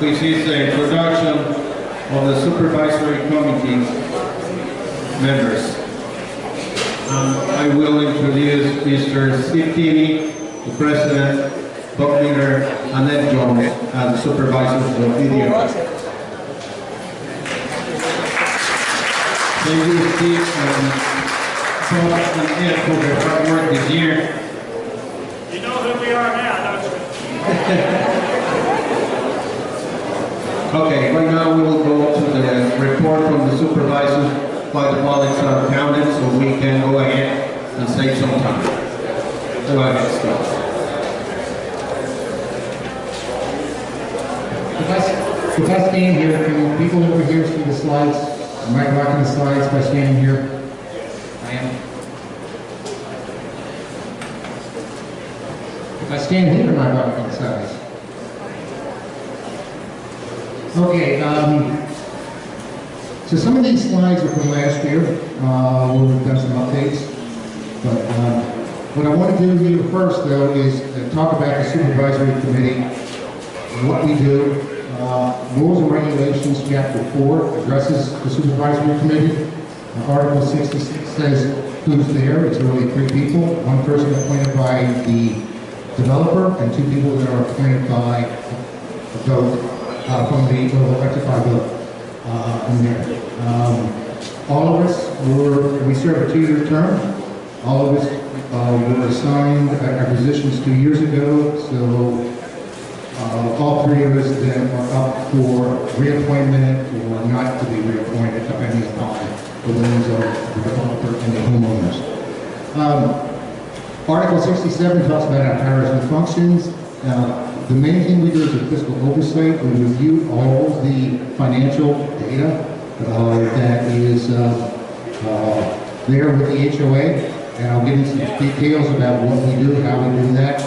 which is the introduction of the supervisory committee members. I will introduce Mr. Steve Keeney, the president, Bob Miller, and Ed Jones as the supervisors of EDR. Thank you, Steve, and Bob and Ed for their hard work this year. You know who we are now, don't you? Okay, right now we will go to the report from the supervisors by the ballots are counted, so we can go ahead and save some time. Go ahead, Steve. If I stand here, can people over here see the slides? Am I blocking the slides by standing here? I am. If I stand here, am I blocking the slides? Okay, so some of these slides are from last year, where we've done some updates. But what I want to do here first, though, is talk about the supervisory committee and what we do. Rules and Regulations, Chapter 4, addresses the supervisory committee. Article 66 says who's there. It's really 3 people. 1 person appointed by the developer and 2 people that are appointed by a vote from the electrified vote in there. All of us, we serve a 2-year term. All of us were assigned our positions 2 years ago, so all 3 of us then are up for reappointment or not to be reappointed, depending upon the whims of the developer and the homeowners. Article 67 talks about our powers and functions. The main thing we do is a fiscal oversight. We review all of the financial data that is there with the HOA, and I'll get into some details about what we do, how we do that,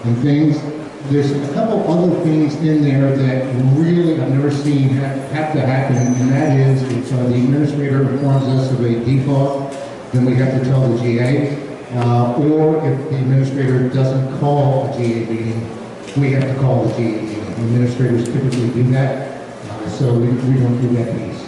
and things. There's a couple other things in there that really I've never seen have to happen, and that is if the administrator informs us of a default, then we have to tell the GA, or if the administrator doesn't call a GA meeting, we have to call the GA meeting. Administrators typically do that, so we don't do that piece.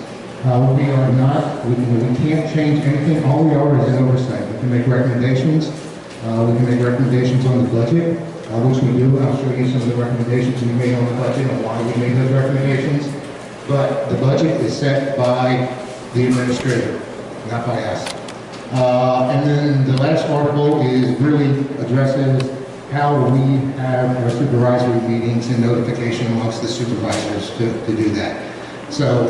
We are not, we can't change anything. All we are is an oversight. We can make recommendations. We can make recommendations on the budget, which we do. I'll show you some of the recommendations we made on the budget and why we made those recommendations. But the budget is set by the administrator, not by us. And then the last article is really addresses how we have our supervisory meetings and notification amongst the supervisors to do that. So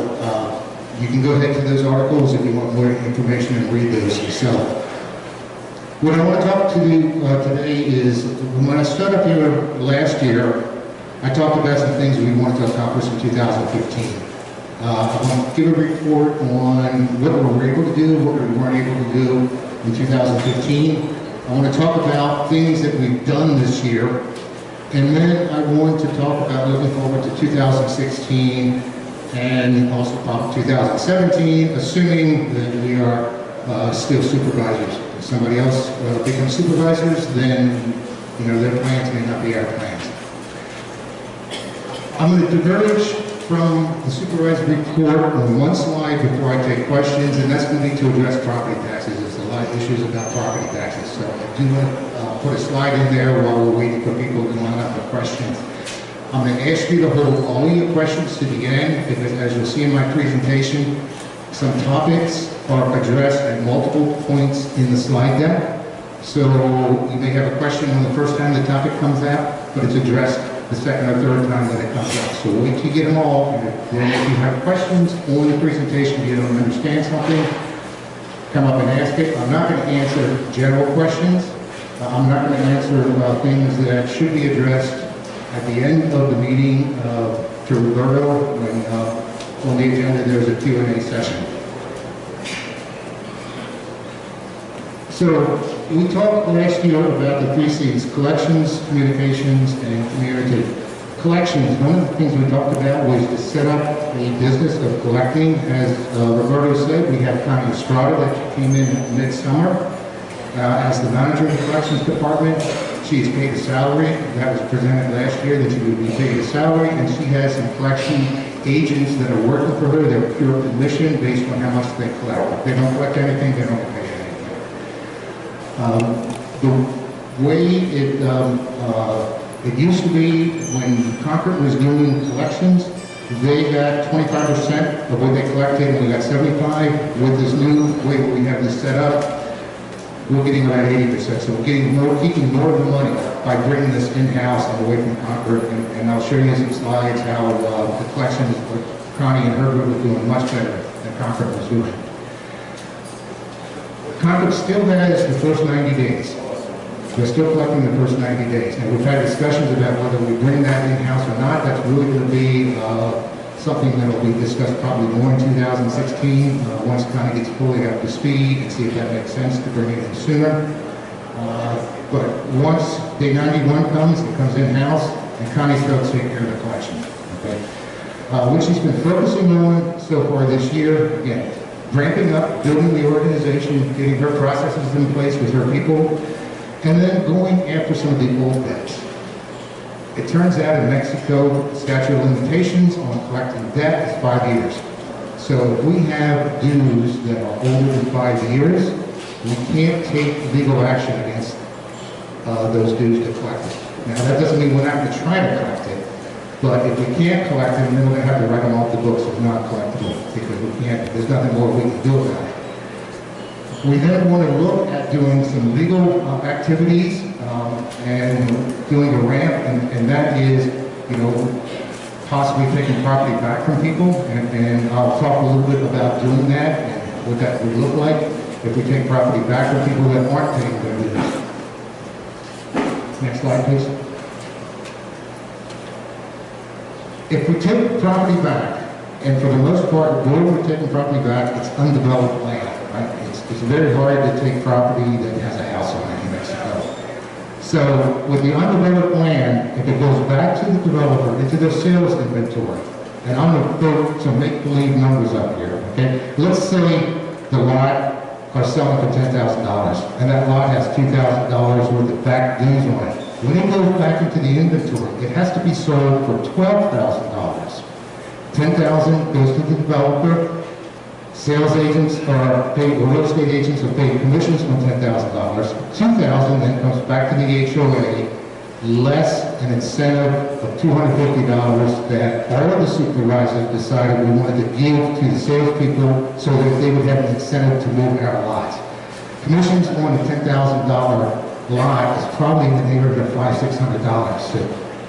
you can go ahead to those articles if you want more information and read those yourself. What I want to talk to you today is, when I stood up here last year, I talked about some things we wanted to accomplish in 2015. I want to give a report on what we were able to do, what we weren't able to do in 2015. I want to talk about things that we've done this year, and then I want to talk about looking forward to 2016 and also probably 2017, assuming that we are still supervisors. If somebody else becomes supervisors, then their plans may not be our plans. I'm going to diverge from the supervisory report on one slide before I take questions, and that's going to be to address property taxes. There's a lot of issues about property taxes, so I do want to put a slide in there while we're waiting for people to line up for questions. I'm going to ask you to hold all your questions to the end, because as you'll see in my presentation, some topics are addressed at multiple points in the slide deck. So you may have a question on the first time the topic comes out, but it's addressed the second or third time that it comes out. So wait till you get them all, and then if you have questions on the presentation, you don't understand something, come up and ask it. I'm not going to answer general questions. I'm not going to answer things that should be addressed at the end of the meeting to Roberto, when on the agenda there's a Q&A session. So we talked last year about the 3 C's: collections, communications, and community. Collections, one of the things we talked about was to set up a business of collecting. As Roberto said, we have Connie Estrada that came in midsummer as the manager of the collections department. She is paid a salary, that was presented last year, that she would be paid a salary, and she has some collection agents that are working for her, they're pure commission based on how much they collect. If they don't collect anything, they don't pay anything. The way it used to be when Concord was doing collections, they got 25% of what they collected, and we got 75. With this new way that we have this set up, we're getting about 80%. So we're getting more, keeping more of the money by bringing this in-house and away from Concord. And I'll show you some slides how the collections, Connie and her group are doing much better than Concord was doing. Concord still has the first 90 days. We're still collecting the first 90 days. And we've had discussions about whether we bring that in-house or not. That's really going to be something that will be discussed probably more in 2016, once Connie gets fully up to speed and see if that makes sense to bring it in sooner. But once day 91 comes, it comes in-house, and Connie starts taking care of the collection. Okay? What she's been focusing on so far this year, again, ramping up, building the organization, getting her processes in place with her people, and then going after some of the old debts. It turns out in Mexico, statute of limitations on collecting debt is 5 years. So if we have dues that are older than 5 years, we can't take legal action against those dues to collect it. Now that doesn't mean we're not going to try to collect it, but if we can't collect it, then we're going to have to write them off the books as not collectible, because we can't, there's nothing more we can do about it. We then want to look at doing some legal activities and doing a ramp, and that is, you know, possibly taking property back from people, and I'll talk a little bit about doing that and what that would look like if we take property back from people that aren't paying their dues. Next slide, please. If we take property back, and for the most part, where we're taking property back, it's undeveloped land, right? It's very hard to take property that has a house on it in Mexico. So with the undeveloped land, if it goes back to the developer into their sales inventory, and I'm going to throw some make-believe numbers up here, okay? Let's say the lot are selling for $10,000, and that lot has $2,000 worth of back dues on it. When it goes back into the inventory, it has to be sold for $12,000. $10,000 goes to the developer. Sales agents are paid, or real estate agents are paid commissions on $10,000. $2,000 then comes back to the HOA, less an incentive of $250 that all of the supervisors decided we wanted to give to the salespeople so that they would have an incentive to move our lots. Commissions on a $10,000 lot is probably in the neighborhood of $500–600. So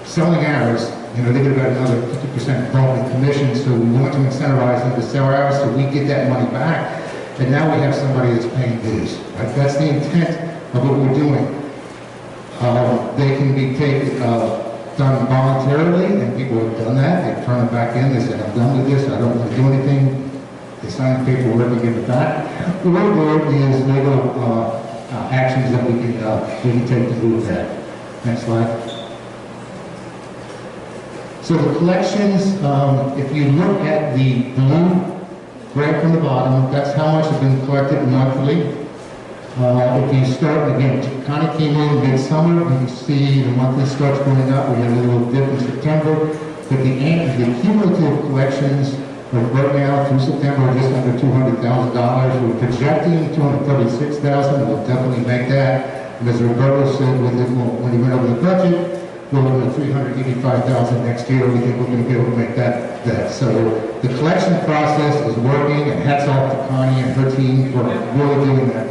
selling ours, you know, they get about another 50% bump in commission, so we want to incentivize them to sell ours so we get that money back, and now we have somebody that's paying dues. Right? That's the intent of what we're doing. They can be done voluntarily, and people have done that. They turn it back in, they said, I'm done with this, I don't want to do anything. They sign the paperwork and give it back. The way forward is legal actions that we can take to move that. Next slide. So the collections, if you look at the blue graph from the bottom, that's how much has been collected monthly. If you start, again, Connie came in midsummer, you can see the monthly starts going up. We had a little dip in September, but the cumulative collections right now through September are just under $200,000. We're projecting $236,000. We'll definitely make that. And as Roberto said, when he went over the budget, we're looking at $385,000 next year. We think we're going to be able to make that. So the collection process is working, and hats off to Connie and her team for really doing that.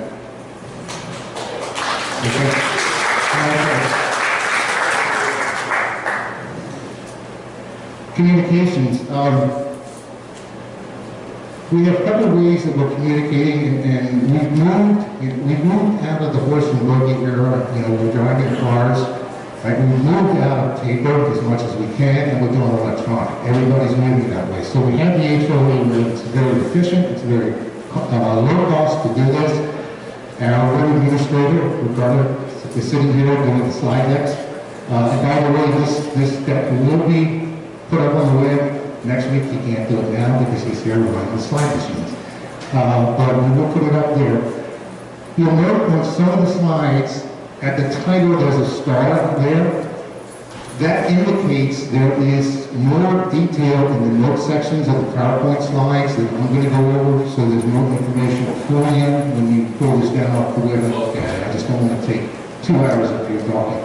Okay. Communications. We have a couple of ways that we're communicating, and we've moved out of the horse and buggy era. You know, we're driving cars. Right? We've moved out of paper as much as we can, and we're doing electronic. Everybody's moving that way. So we have the HOA where it's very efficient, it's very low cost to do this. And our web administrator, Roberta, is sitting here doing the slide decks. And by the way, this deck will be put up on the web. Next week he can't do it now because he's here running the slide machines. But we will put it up there. You'll note on some of the slides, at the title, there's a star there. That indicates there is more detail in the note sections of the PowerPoint slides that I'm going to go over, so there's more information for you when you pull this down off the web and look at it. I just don't want to take 2 hours of your talking.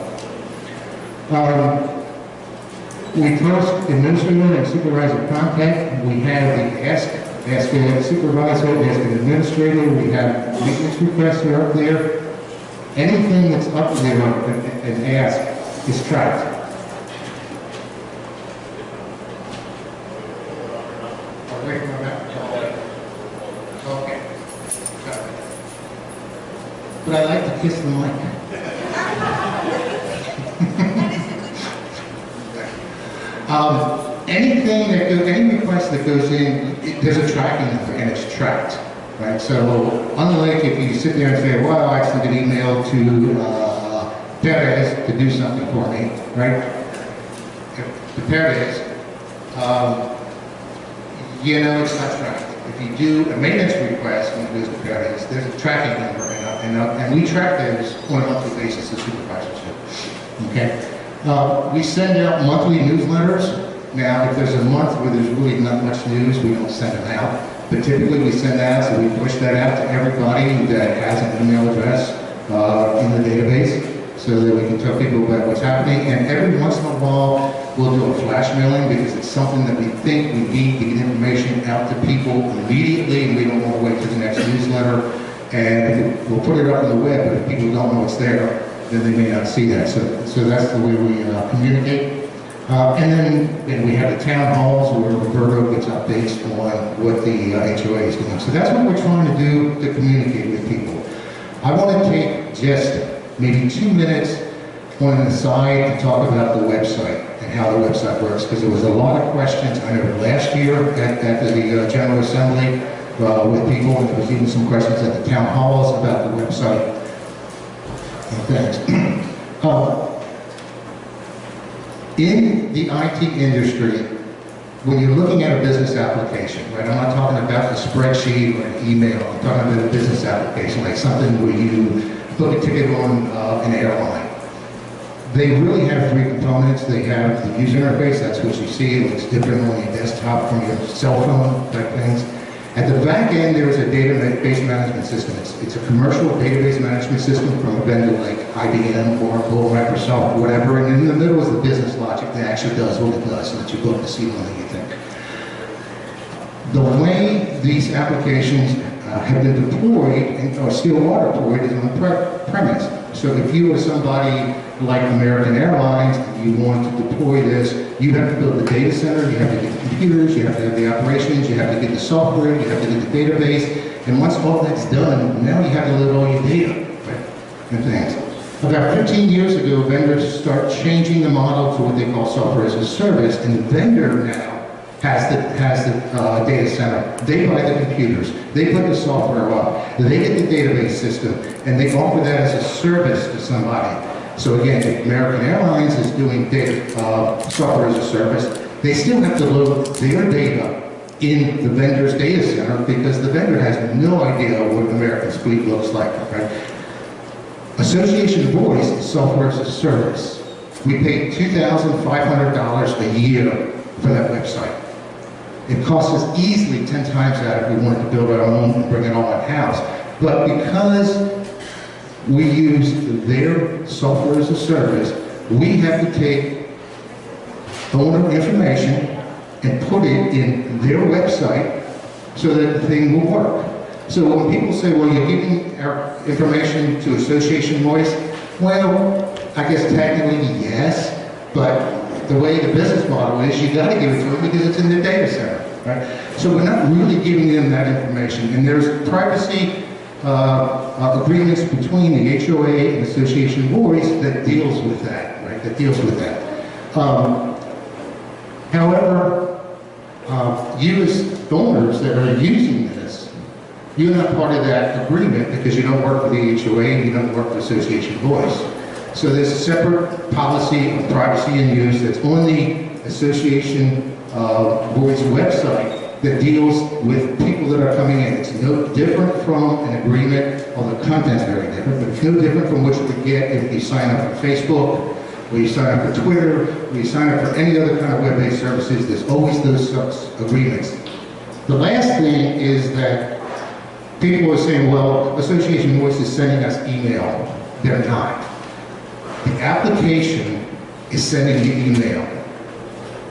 We first, administrator and supervisor contact. We have the ask a supervisor, ask an administrator. We have maintenance requests that are up there. Anything that's up there and ask is tracked. Okay. But I like to kiss the mic. Anything that goes, any request that goes in, there's a tracking number and it's tracked, right? So unlike if you sit there and say, well, I sent an email to Perez to do something for me, right? To Perez, you know it's not tracked. If you do a maintenance request when it goes to Perez, there's a tracking number, and we track those on a monthly basis as supervisors do, okay? We send out monthly newsletters. Now, if there's a month where there's really not much news, we don't send them out. But typically we send that out, so we push that out to everybody that has an email address in the database, so that we can tell people about what's happening. And every once in a while, we'll do a flash mailing because it's something that we think we need to get information out to people immediately, and we don't want to wait for the next newsletter. And we'll put it up on the web, but if people don't know it's there, then they may not see that. So that's the way we communicate. And then we have the town halls where Roberto gets updates on what the HOA is doing. So that's what we're trying to do to communicate with people. I want to take just maybe 2 minutes on the side to talk about the website and how the website works, because there was a lot of questions I know last year at the General Assembly with people, and there was even some questions at the town halls about the website and things. In the IT industry, when you're looking at a business application, right, I'm not talking about a spreadsheet or an email, I'm talking about a business application, like something where you book a ticket on an airline. They really have 3 components. They have the user interface, that's what you see, it looks different on your desktop from your cell phone type things. At the back end, there is a database management system. It's a commercial database management system from a vendor like IBM, Oracle, Microsoft, whatever. And in the middle is the business logic that actually does what it does, so that you book the seat on anything. The way these applications have been deployed, or still are deployed, is on premise. So if you are somebody like American Airlines, you want to deploy this, you have to build the data center, you have to get the computers, you have to have the operations, you have to get the software, you have to get the database, and once all that's done, now you have to load all your data, right, and things. About 15 years ago, vendors start changing the model to what they call software as a service, and the vendor now has the data center. They buy the computers, they put the software up, they get the database system, and they offer that as a service to somebody. So again, if American Airlines is doing data software as a service, they still have to load their data in the vendor's data center because the vendor has no idea what American's fleet looks like, right? Association Voice is software as a service. We pay $2,500 a year for that website. It costs us easily 10 times that if we wanted to build our own and bring it all in-house. But because we use their software as a service, we have to take owner information and put it in their website so that the thing will work. So when people say, well, you're giving our information to Association Voice, well, I guess technically yes, but the way the business model is, you got to give it to them because it's in their data center, right? So we're not really giving them that information, and there's privacy agreements between the HOA and Association Voice that deals with that, right? That deals with that. However, you as owners that are using this, you're not part of that agreement because you don't work for the HOA and you don't work for Association Voice. So there's a separate policy of privacy and use that's on the Association Voice website that deals with people that are coming in. It's no different from an agreement, although the content's very different, but it's no different from what you would get if you sign up for Facebook, or you sign up for Twitter, or you sign up for any other kind of web-based services. There's always those agreements. The last thing is that people are saying, well, Association Voice is sending us email. They're not. The application is sending you email.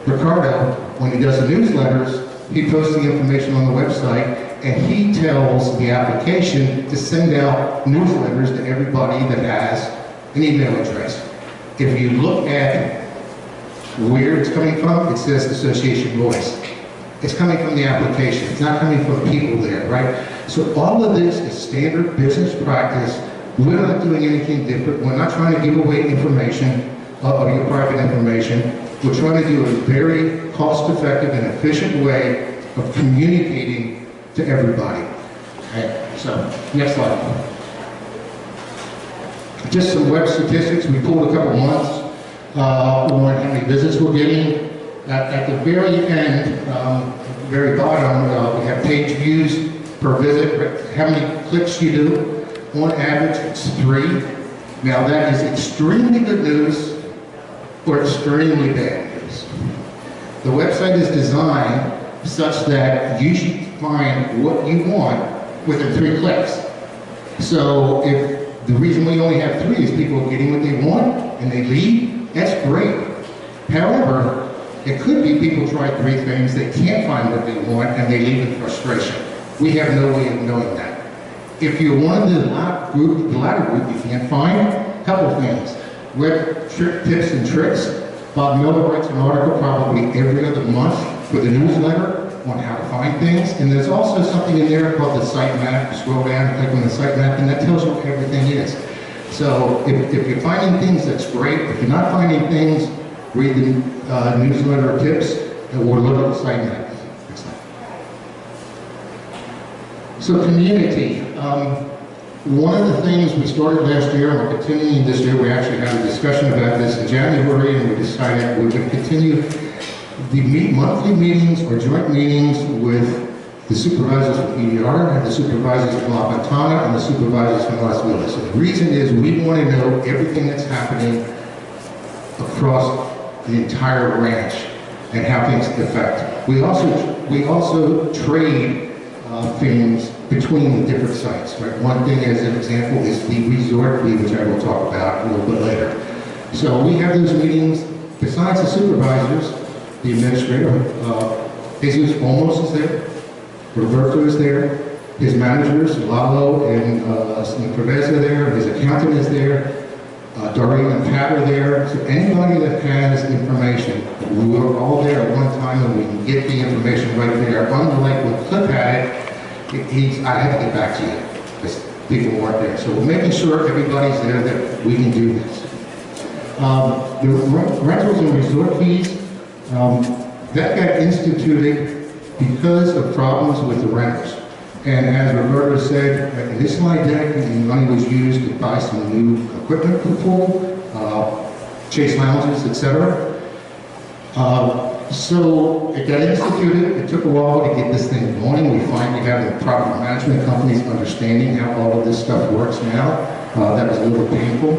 Ricardo, when he does the newsletters, he posts the information on the website, and he tells the application to send out newsletters to everybody that has an email address. If you look at where it's coming from, it says Association Voice. It's coming from the application. It's not coming from people there, right? So all of this is standard business practice. We're not doing anything different. We're not trying to give away information of your private information. We're trying to do a very cost-effective and efficient way of communicating to everybody. Okay, so next slide. Just some web statistics. We pulled a couple months on how many visits we're getting. At the very end, very bottom, we have page views per visit, how many clicks you do. On average, it's 3. Now that is extremely good news or extremely bad news. The website is designed such that you should find what you want within 3 clicks. So if the reason we only have 3 is people are getting what they want and they leave, that's great. However, it could be people try 3 things, they can't find what they want, and they leave in frustration. We have no way of knowing that. If you're one of the latter group you can't find, a couple of things. Web tips and tricks. Bob Miller writes an article probably every other month for the newsletter on how to find things. And there's also something in there called the site map. You scroll down, click on the site map, and that tells you what everything is. So if you're finding things, that's great. If you're not finding things, read the newsletter tips, or look at the site map. So community. One of the things we started last year, and we're continuing this year, we actually had a discussion about this in January, and we decided we're going to continue the monthly meetings or joint meetings with the supervisors from EDR, and the supervisors from La Fontana, and the supervisors from Las Vegas. And the reason is we want to know everything that's happening across the entire ranch and how things affect. We also trade things between the different sites. Right? One thing, as an example, is the resort fee, which I will talk about a little bit later. So we have those meetings. Besides the supervisors, the administrator, Jesus Olmos is there, Roberto is there, his managers, Lalo and Pervez are there, his accountant is there, Doreen and Pat are there. So anybody that has information, we're all there at one time and we can get the information right there. Unlike when Cliff had it, I had to get back to you because people weren't there. So we're making sure everybody's there that we can do this. The rentals and resort fees, that got instituted because of problems with the renters. And as Roberto said, in this slide deck, the money was used to buy some new equipment for the pool, chase lounges, etc. So it got instituted. It took a while to get this thing going. We finally have the property management companies understanding how all of this stuff works now. That was a little painful.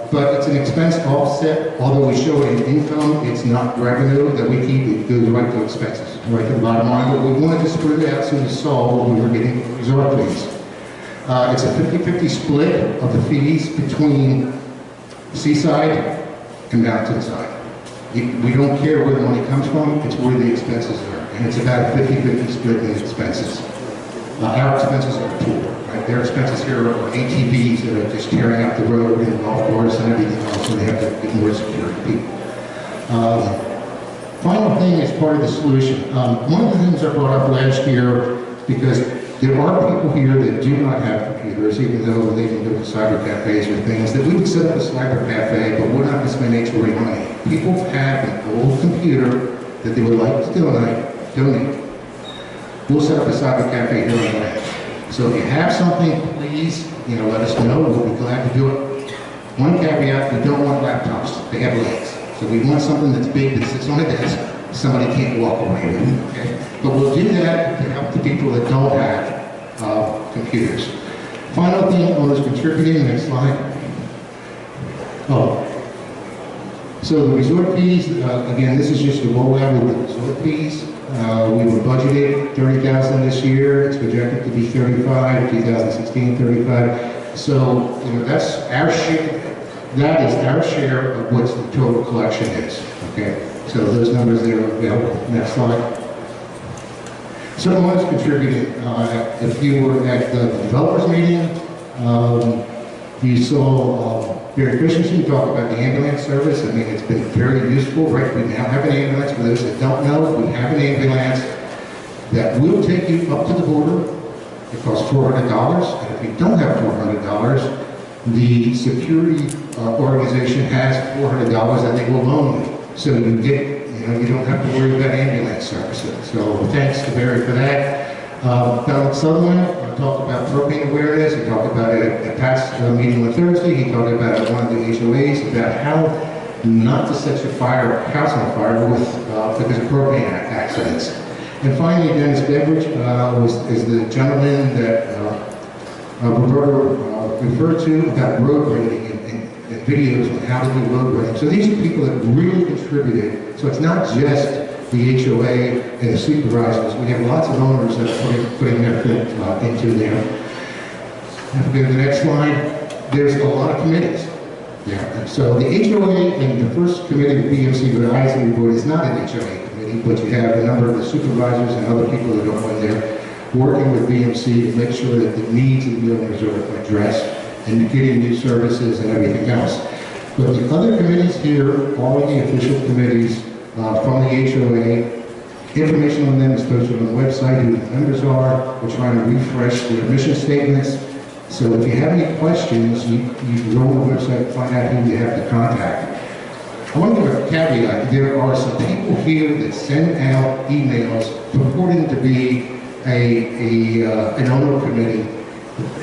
But it's an expense offset. Although we show it in income, it's not revenue that we keep. It goes right to expenses, right to the bottom line. But we wanted to spread it out so we saw what we were getting for resort fees. It's a 50-50 split of the fees between Seaside and Mountainside. We don't care where the money comes from, it's where the expenses are. And it's about a 50-50 split in expenses. Our expenses are poor, right? Their expenses here are ATVs that are just tearing up the road and golf course and everything else, and they have to get more security people. Final thing is part of the solution. One of the things I brought up last year, because there are people here that do not have computers, even though they can go to cyber cafes or things, that we would set up a cyber cafe, but we're not going to spend HOA money. People have an old computer that they would like to donate. We'll set up a cyber cafe here on the ranch. So if you have something, please, let us know. We'll be glad to do it. One caveat: we don't want laptops. They have legs. So we want something that's big that sits on a desk, somebody can't walk away with, okay? But we'll do that to help the people that don't have computers. Final thing on this contributing, next slide. Oh, so the resort fees, again, this is just the rollout of the resort fees. We were budgeted $30,000 this year. It's projected to be 35, 2016, 35. So, you know, that's our share. That is our share of what the total collection is. Okay. So those numbers there are available. Next slide. Someone is contributing. If you were at the developers meeting, you saw Barry Christensen talk about the ambulance service. I mean, it's been very useful, right? We now have an ambulance. For those that don't know, we have an ambulance that will take you up to the border. It costs $400. And if you don't have $400, the security organization has $400 that they will loan you. So you get, you know, you don't have to worry about ambulance services. So thanks to Barry for that. Donald Sutherland talked about propane awareness. He talked about it at Pat's meeting on Thursday. He talked about it at one of the HOAs about how not to set your house on fire with because of propane accidents. And finally, Dennis Beveridge is the gentleman that Roberto referred to about road grading and videos on how to do road grading. So these are people that really contributed. So it's not just the HOA and the supervisors. We have lots of owners that are putting their foot into there. If we go to the next slide, there's a lot of committees. Yeah. So the HOA and the first committee, the BMC Advisory Board, is not an HOA committee, but you have a number of the supervisors and other people that are on there working with BMC to make sure that the needs of the owners are addressed and getting new services and everything else. But the other committees here, all of the official committees from the HOA, information on them is posted on the website, who the members are. We're trying to refresh their mission statements. So if you have any questions, you can go on the website and find out who you have to contact. I want to give a caveat. There are some people here that send out emails purporting to be an owner committee,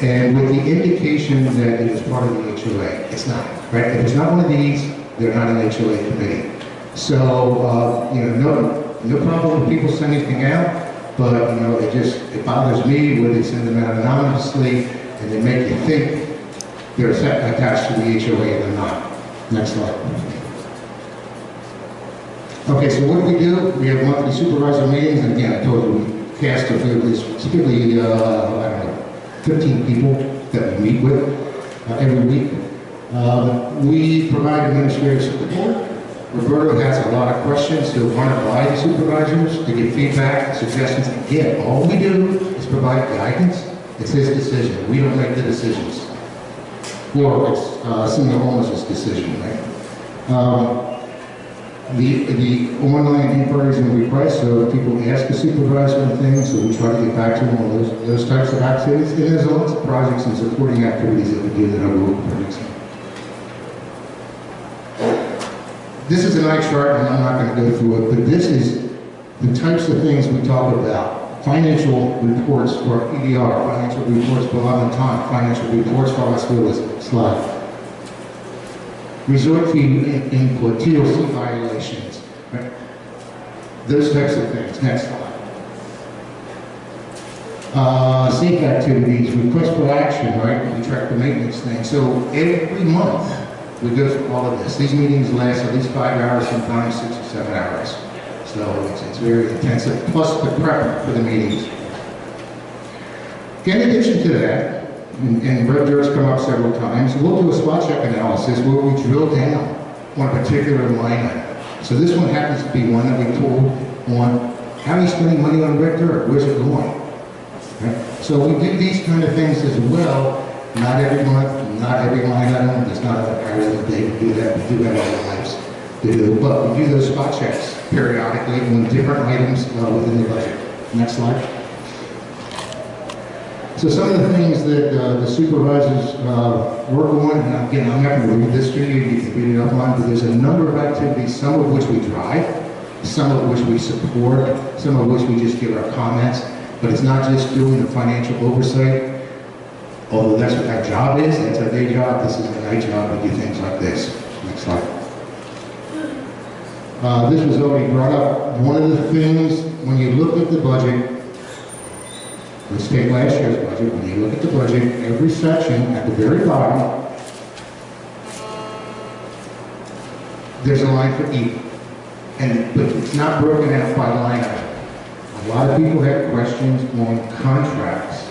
and with the indication that it is part of the HOA. It's not, right? If it's not one of these, they're not an HOA committee. So, you know, no problem with people sending anything out, but, you know, it bothers me when they send them out anonymously and they make you think they're attached to the HOA and they're not. Next slide. Okay, so what do? We have monthly supervisor meetings, and again, I told you we cast a few of these, typically, I don't know, 15 people that we meet with every week. We provide administrative support. Roberto has a lot of questions. He'll run it by the supervisors to get feedback, suggestions. Again, all we do is provide guidance. It's his decision. We don't make the decisions. Or it's single owner's decision, right? The online inquiries and requests, so people ask the supervisor and things, so we try to get back to them on those types of activities. And there's lots of projects and supporting activities that we do that are work projects. This is an eye chart, and I'm not going to go through it, but this is the types of things we talk about. Financial reports for EDR, financial reports for Love and Time, financial reports for Osceola slide. Resort fee input, TOC violations, right? Those types of things. Next slide. Safe activities, request for action, right? We track the maintenance thing. So every month we go through all of this. These meetings last at least 5 hours, sometimes 6 or 7 hours. So it's very intensive, plus the prep for the meetings. In addition to that, and Red Dirt's come up several times, we'll do a spot check analysis where we drill down on a particular line item. So this one happens to be one that we pulled on how are you spending money on Red Dirt? Where's it going? Right? So we do these kind of things as well. Not every month, not every line item. There's not enough hours in the day to do that. We do have other lives to do, but we do those spot checks periodically on different items within the budget. Next slide. So some of the things that the supervisors work on, and again, I'm not going to read this to you, you can read it online, but there's a number of activities, some of which we drive, some of which we support, some of which we just give our comments, but it's not just doing the financial oversight, although that's what our job is, that's our day job, this is a night job, we do things like this. Next slide. This was already brought up. One of the things, when you look at the budget, let's take last year's budget, when you look at the budget, every section at the very bottom, there's a line for E. But it's not broken out by line item. A lot of people had questions on contracts,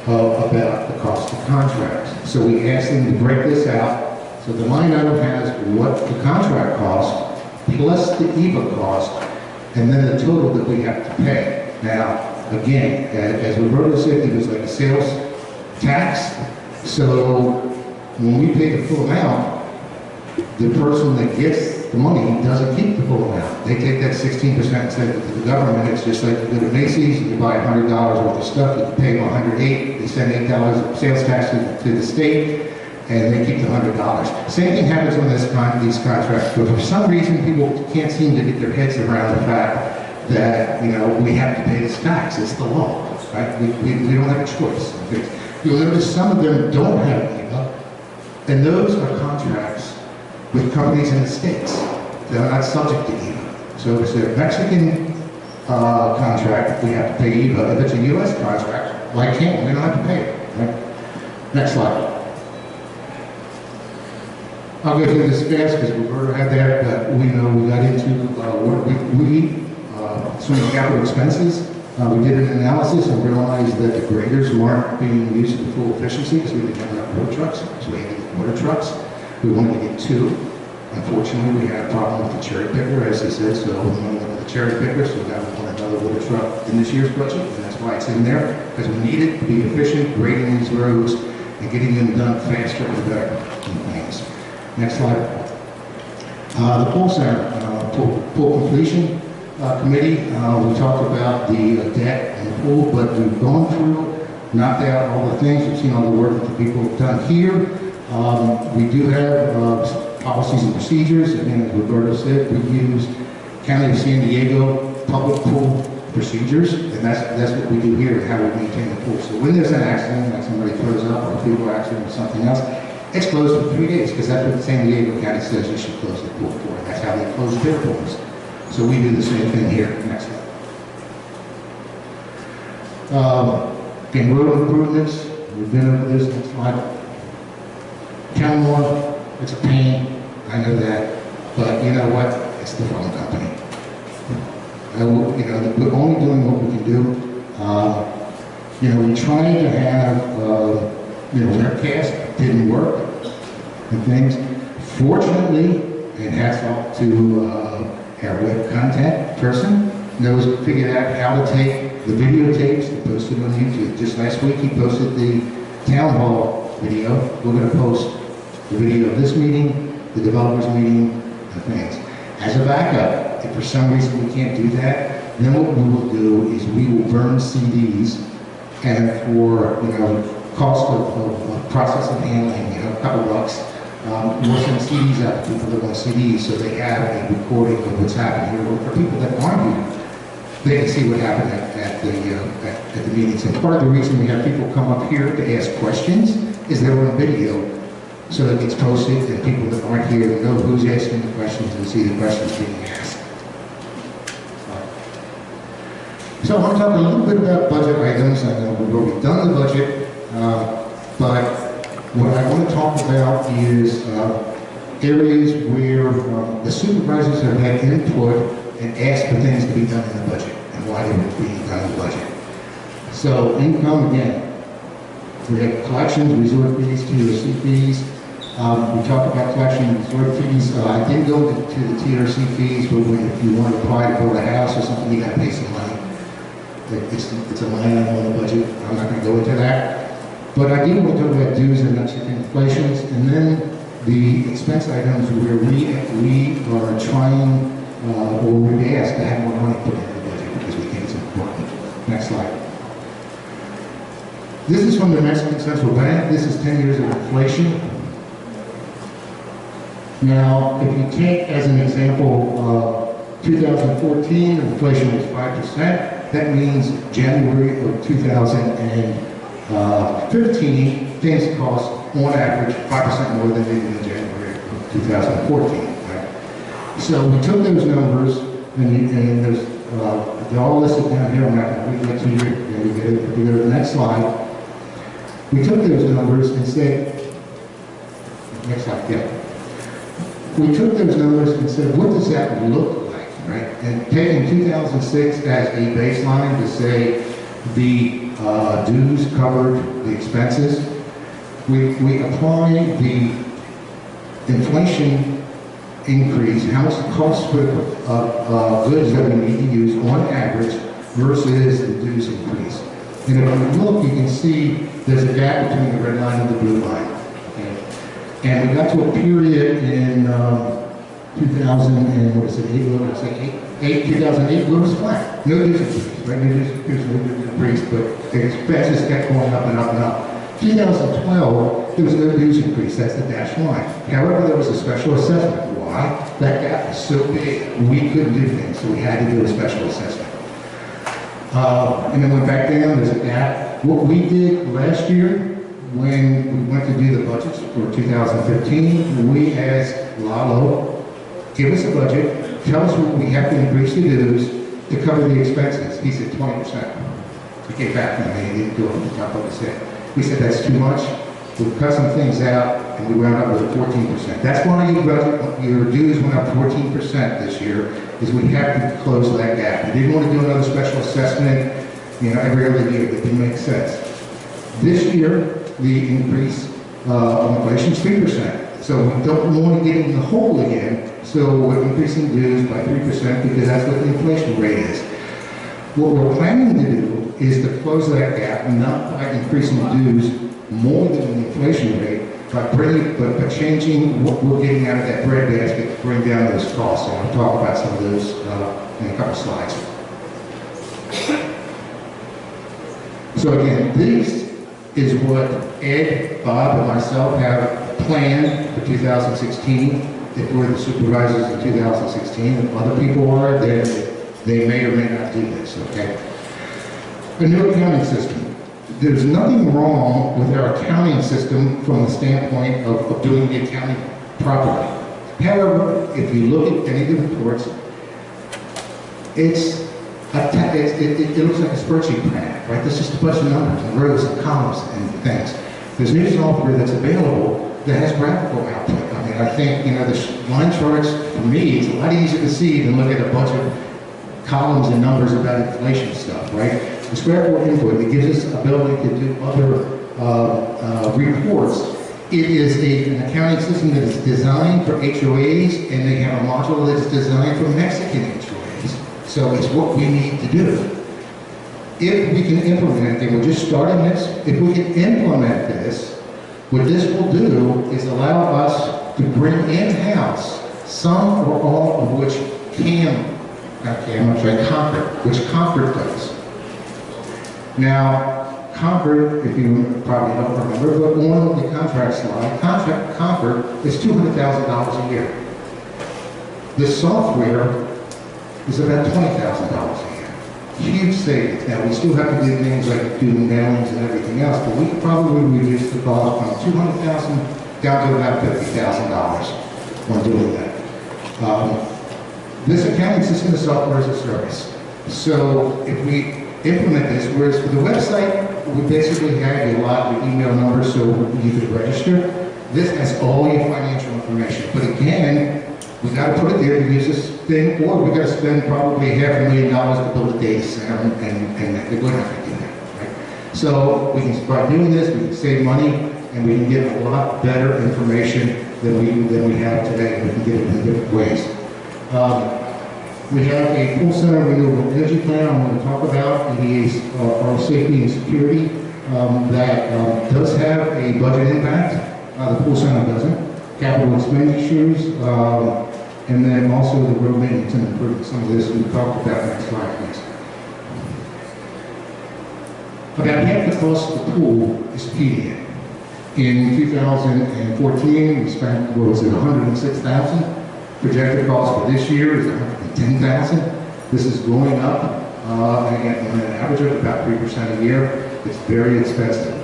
about the cost of contracts. So we asked them to break this out. So the line item has what the contract cost, plus the EVA cost, and then the total that we have to pay. Now, again, as Roberto said, it was like a sales tax. So when we pay the full amount, the person that gets the money doesn't keep the full amount. They take that 16% and send it to the government. It's just like you go to Macy's and you buy $100 worth of stuff, you pay them $108, they send $8 of sales tax to the state, and they keep the $100. Same thing happens on these contracts, but for some reason people can't seem to get their heads around the fact that, you know, we have to pay this tax. It's the law, right? We don't have a choice. You'll notice some of them don't have EVA, and those are contracts with companies in the States that are not subject to EVA. So if it's a Mexican contract, we have to pay EVA. If it's a U.S. contract, why can't we? We don't have to pay it, right? Next slide. I'll go through this fast because Roberto had that, but we know we got into some of the capital expenses. We did an analysis and realized that the graders weren't being used to full efficiency because we didn't have enough water trucks. So we had to get water trucks. We wanted to get 2. Unfortunately, we had a problem with the cherry picker, as I said, so we went with the cherry picker, so now we want another water truck in this year's budget, and that's why it's in there, because we need it to be efficient, grading these roads, and getting them done faster and better. Next slide. The pool center, pool completion committee, we talked about the deck and the pool, but we've gone through, knocked out all the things, we've seen all the work that the people have done here. We do have policies and procedures, and as Roberto said, we use County of San Diego public pool procedures, and that's what we do here and how we maintain the pool. So when there's an accident, like somebody throws up or a fever accident or something else, it's closed for 3 days because that's what San Diego County says you should close the pool for, and that's how they close their pools. So we do the same thing here. Next slide. In road improvements, we've been over this. Next slide. Kenmore, it's a pain, I know that, but you know what? It's the phone company. You know, we're only doing what we can do. You know, we tried to have, you know, webcast, didn't work, and things. Fortunately, and hats off to our web content person, figured out how to take the videotapes and post it on YouTube. Just last week, he posted the town hall video. We're going to post the video of this meeting, the developers meeting, and things. As a backup, if for some reason we can't do that, then what we will do is we will burn CDs, and for, you know, cost of processing handling, you know, a couple bucks, we'll send CDs out to people that want CDs so they have a recording of what's happening here. Or for people that aren't here, they can see what happened at the meetings. And part of the reason we have people come up here to ask questions is they're on video, so that gets posted, and people that aren't here know who's asking the questions and see the questions being asked. So I want to talk a little bit about budget items. I know we've already done the budget, but what I want to talk about is areas where the supervisors have had input and asked for things to be done in the budget and why they were being done in the budget. So income, again, we have collections, resort fees, TRC fees. We talked about collection and resort fees. I didn't go to the TRC fees, but if you want to apply to build a house or something, you got to pay some money. It's a line item on the budget. I'm not going to go into that. But I do want to talk about dues and inflations, and then the expense items where we are trying, or we've asked to have more money put in the budget because we think it's important. Next slide. This is from the Mexican Central Bank. This is 10 years of inflation. Now, if you take as an example 2014, inflation was 5%. That means January of 2015, things cost, on average, 5% more than they did in January of 2014. Right? So we took those numbers, and there's, they're all listed down here. I'm not going to read that to you. If you go to the next slide. We took those numbers and said, next slide, yeah. We took those numbers and said, what does that look like, right? And taking 2006 as a baseline to say the dues covered the expenses, we apply the inflation increase, how much it costs for goods that we need to use on average versus the dues increase. And if you look, you can see there's a gap between the red line and the blue line. Okay? And we got to a period in 2000 and what is it, 2008 where it was flat. No dues increase, right? No dues increase, but the expenses kept going up and up and up. 2012, there was no dues increase, that's the dashed line. However, there was a special assessment. Why? That gap was so big, we couldn't do things, so we had to do a special assessment. And then went back down, there's a gap. What we did last year, when we went to do the budgets for 2015, we asked Lalo, give us a budget, tell us what we have to increase the dues to cover the expenses. He said 20%. He came back and he didn't do it on the top of his head. We said that's too much. We cut some things out and we wound up with 14%. That's why your dues went up 14% this year, is we have to close that gap. We didn't want to do another special assessment, every other year. It didn't make sense. This year, the increase of inflation is 3%. So we don't want to get in the hole again. So we're increasing dues by 3% because that's what the inflation rate is. What we're planning to do is to close that gap, not by increasing dues more than the inflation rate, but changing what we're getting out of that breadbasket to bring down those costs. And I'll talk about some of those in a couple slides. So again, this is what Ed, Bob, and myself have planned for 2016. If we're the supervisors in 2016, if other people are, then they may or may not do this, okay? A new accounting system. There's nothing wrong with our accounting system from the standpoint of doing the accounting properly. However, if you look at any of the reports, it looks like a spreadsheet printout, right? There's just a bunch of numbers and rows and columns and things. There's new software that's available that has graphical output. I mean, I think, the line charts, for me, it's a lot easier to see than look at a bunch of columns and numbers about inflation stuff, right? The graphical input, it gives us the ability to do other reports. It is an accounting system that is designed for HOAs, and they have a module that is designed for Mexican HOAs. So it's what we need to do. If we can implement it, and we're just starting this, if we can implement this, what this will do is allow us to bring in-house some or all of which Concord does. Now, Concord, if you probably don't remember, but on the contract slide, Concord is $200,000 a year. The software is about $20,000 a year. Huge savings. Now, we still have to do things like do mailings and everything else, but we could probably reduce the cost from $200,000 down to about $50,000 on doing that. This accounting system is software as a service. So if we implement this, whereas for the website, we basically have your lot, your email number, so you could register. This has all your financial information. But again, we got to put it there to use this thing, or we got to spend probably $500,000 to build a data center, and we're not going to do that, right? So we can start doing this, we can save money, and we can get a lot better information than we have today, and we can get it in different ways. We have a full center renewable energy plan I'm going to talk about. It is our safety and security that does have a budget impact. The pool center doesn't. Capital expenditures, and then also the road maintenance and improvement. Some of this we talked about. Next slide, please. About half the cost of the pool is PDA. In 2014, we spent, what was it, $106,000. Projected cost for this year is $110,000. This is going up on an average of about 3% a year. It's very expensive.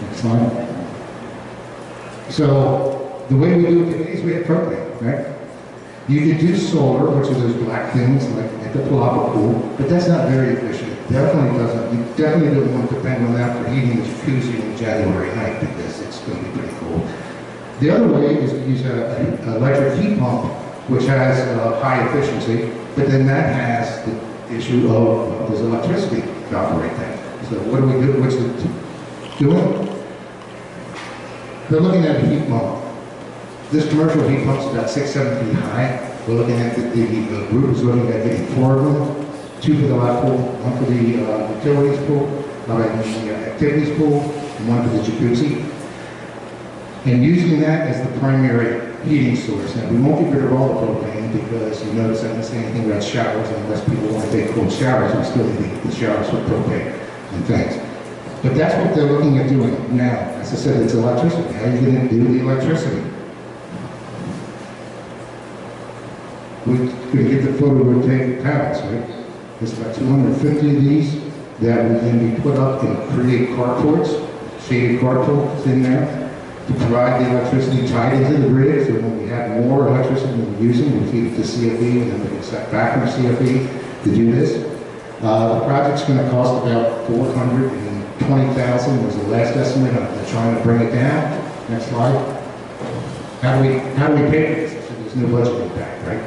Next slide. So the way we do it today is we have propane, right? You could do solar, which are those black things like at the Palapa pool, but that's not very efficient. Definitely doesn't. You definitely don't want to depend on that for heating the jacuzzi on January night because it's going to be pretty cold. The other way is to use an electric heat pump, which has high efficiency, but then that has the issue of does electricity to operate that. So what do we do? What's it doing? They're looking at a heat pump. This commercial heat pump's about 6-7 feet high. We're looking at the group is looking at getting 4 of them, 2 for the lap pool, 1 for the utilities pool, the activities pool, and 1 for the jacuzzi. And using that as the primary heating source. Now, we won't get rid of all the propane because you notice I didn't say anything about showers, and unless people want to take cold showers, we still need the showers with propane and things. But that's what they're looking at doing now. As I said, it's electricity. How are you going to do the electricity? We're going to get the photovoltaic panels, right? There's about 250 of these that will then be put up and create carports, shaded carports in there to provide the electricity tied into the grid. So when we have more electricity than we're using, we feed it to CFE and then we can set back from CFE to do this. The project's going to cost about $420,000 was the last estimate. I'm trying to bring it down. Next slide. How do we pay for this? So there's no budget impact, right?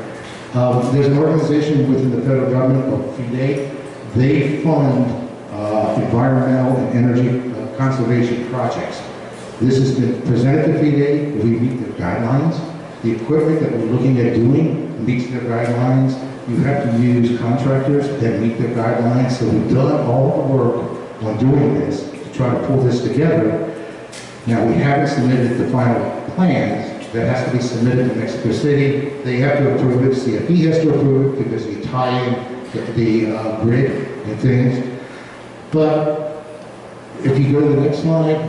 There's an organization within the federal government called FIDE. They fund environmental and energy conservation projects. This has been presented to FIDE. We meet their guidelines. The equipment that we're looking at doing meets their guidelines. You have to use contractors that meet their guidelines. So we've done all the work on doing this to try to pull this together. Now we haven't submitted the final plans. That has to be submitted to Mexico City. They have to approve it. CFE has to approve it because they tie in the grid and things. But if you go to the next slide,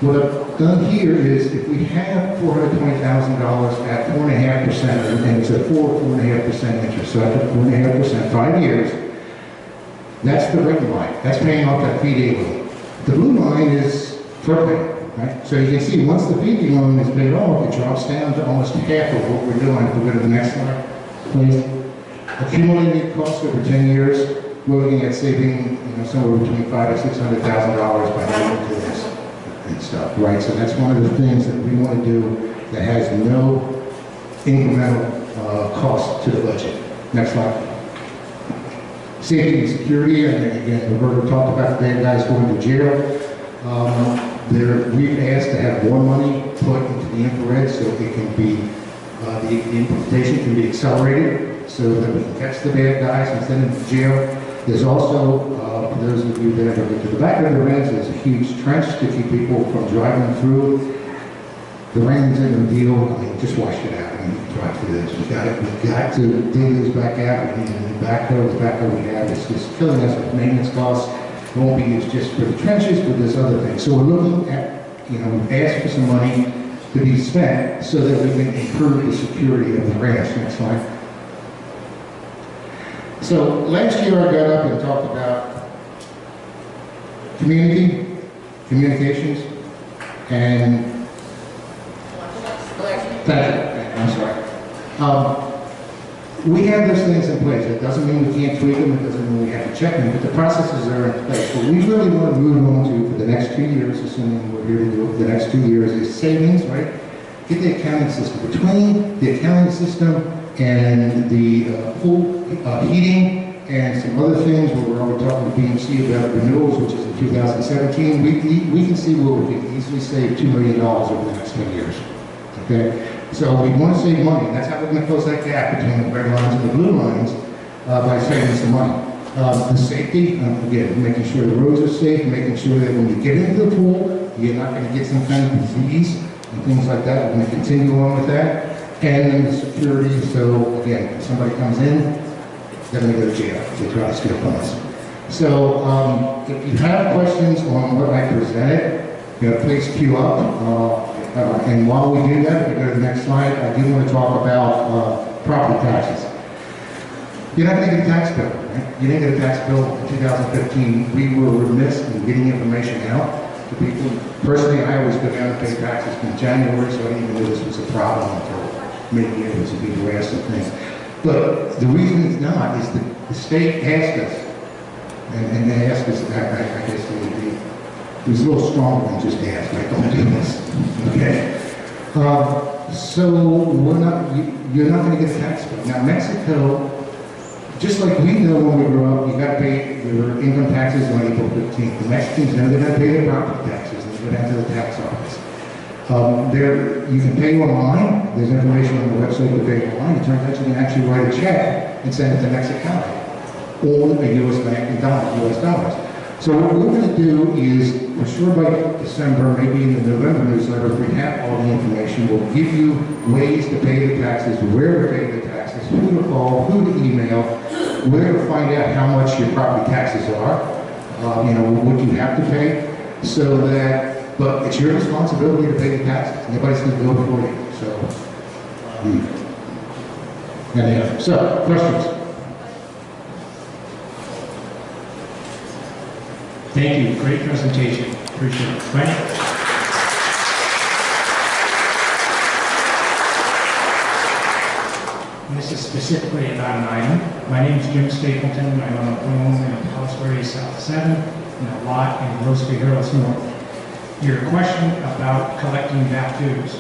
what I've done here is if we have $420,000 at 4.5%, and it's a 4.5% interest, so after 4.5%, 5 years, that's the red line. That's paying off that FIDE loan. The blue line is propane. Right? So you can see once the FIDE loan is paid off, it drops down to almost half of what we're doing. If we go to the next slide, please. Accumulated costs over 10 years, we're looking at saving somewhere between $500,000 to $600,000 by doing this and stuff, right? So that's one of the things that we want to do that has no incremental cost to the budget. Next slide. Safety and security, and again, Roberto talked about the bad guys going to jail. We've asked to have more money put into the infrared so it can be, the implementation can be accelerated so that we can catch the bad guys and send them to jail. There's also, for those of you that ever been to the back of the reds, there's a huge trench to keep people from driving through. The rain's in the deal, I mean, just wash it out and drive through this. We've got to dig those back out. We need a new backhoe. The backhoe we have is just killing us with maintenance costs. It won't be used just for the trenches, but there's other things. So we're looking at, we've asked for some money to be spent so that we can improve the security of the ranch. Next slide. So last year I got up and talked about communications, and I'm sorry. We have those things in place. It doesn't mean we can't tweak them. It doesn't mean we have to check them, but the processes are in place. What we really want to move on to for the next 2 years, assuming we're here to do it for the next 2 years, is savings, right? Get the accounting system. Between the accounting system and the pool heating and some other things where we're already talking to BMC about renewals, which is in 2017, we can see where we can easily save $2 million over the next 10 years. Okay? So we want to save money, and that's how we're going to close that gap between the red lines and the blue lines by saving some money. The safety, again, making sure the roads are safe, making sure that when you get into the pool, you're not going to get some kind of disease and things like that. We're going to continue on with that. And then the security, so again, if somebody comes in, they're going to go to jail if they try to steal from us. So if you have questions on what I presented, please queue up. And while we do that, if we go to the next slide, I do want to talk about property taxes. You're not going to get a tax bill, right? You didn't get a tax bill in 2015. We were remiss in getting information out to people. Personally, I always go down and pay taxes in January, so I didn't even know this was a problem until making it to people ask some things. But the reason it's not is the state asked us, and they asked us, I guess it was a little stronger than just ask, like, don't do this, okay? So you're not going to get a tax break. Now Mexico, just like we know when we grow up, you got to pay your income taxes on April 15th. The Mexicans know they got to pay their property taxes. They go down to the tax office. You can pay online. There's information on the website to pay online. It turns out you can actually write a check and send it to Mexicali or a U.S. bank in U.S. dollars. So what we're going to do is, for sure by December, maybe in the November newsletter, if we have all the information, we'll give you ways to pay the taxes, where to pay the taxes, who to call, who to email, where to find out how much your property taxes are, what you have to pay, so that, but it's your responsibility to pay the taxes. Nobody's going to do it for you. So, questions? Thank you. Great presentation. Appreciate it. Frank? And this is specifically about an item. My name is Jim Stapleton. I own a home in Palisbury South 7 and a lot in Roseville Hills North. Your question about collecting back dues.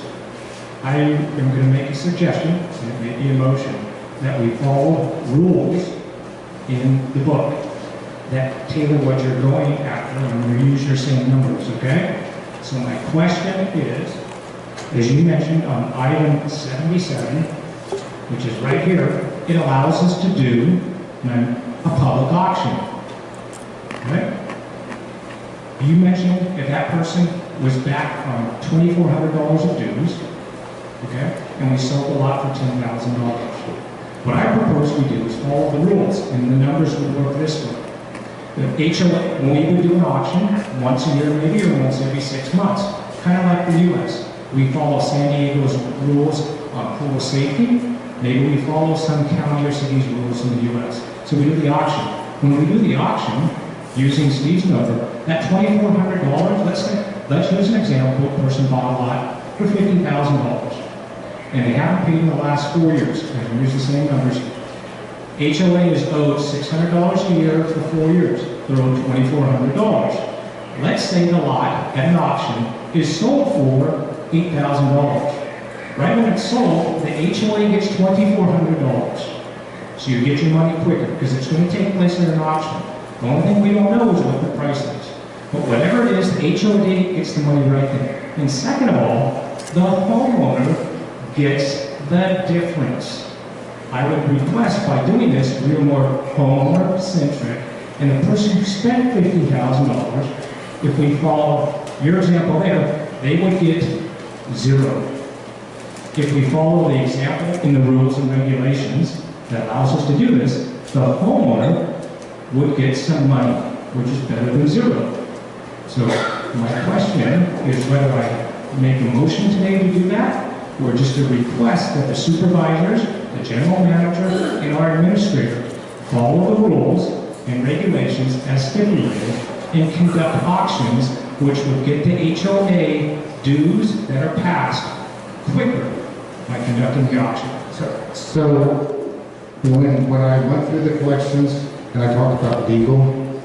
I am going to make a suggestion, and it may be a motion, that we follow rules in the book that tailor what you're going after and you use your same numbers, okay? So my question is, as you mentioned on item 77, which is right here, it allows us to do a public auction, right? You mentioned if that person was back on $2,400 of dues, okay, and we sold the lot for $10,000. What I propose we do is follow the rules, and the numbers would work this way. The HOA, when we would do an auction, once a year maybe, or once every 6 months, kind of like the U.S. We follow San Diego's rules on pool safety. Maybe we follow some county or city's rules in the U.S. So we do the auction. When we do the auction, using Steve's number, that $2,400, let's use an example, a person bought a lot for $50,000. And they haven't paid in the last 4 years. I can use the same numbers. HOA is owed $600 a year for 4 years. They're owed $2,400. Let's say the lot at an auction is sold for $8,000. Right when it's sold, the HOA gets $2,400. So you get your money quicker because it's going to take place at an auction. The only thing we don't know is what the price is. But whatever it is, the HOA gets the money right there. And second of all, the homeowner gets the difference. I would request by doing this, we are more homeowner-centric, and the person who spent $50,000, if we follow your example there, they would get 0. If we follow the example in the rules and regulations that allows us to do this, the homeowner would get some money, which is better than 0. So my question is whether I make a motion today to do that, or just a request that the supervisors, the general manager, and our administrator follow the rules and regulations as stipulated and conduct auctions which would get the HOA dues that are passed quicker by conducting the auction. So when I went through the collections and I talked about legal,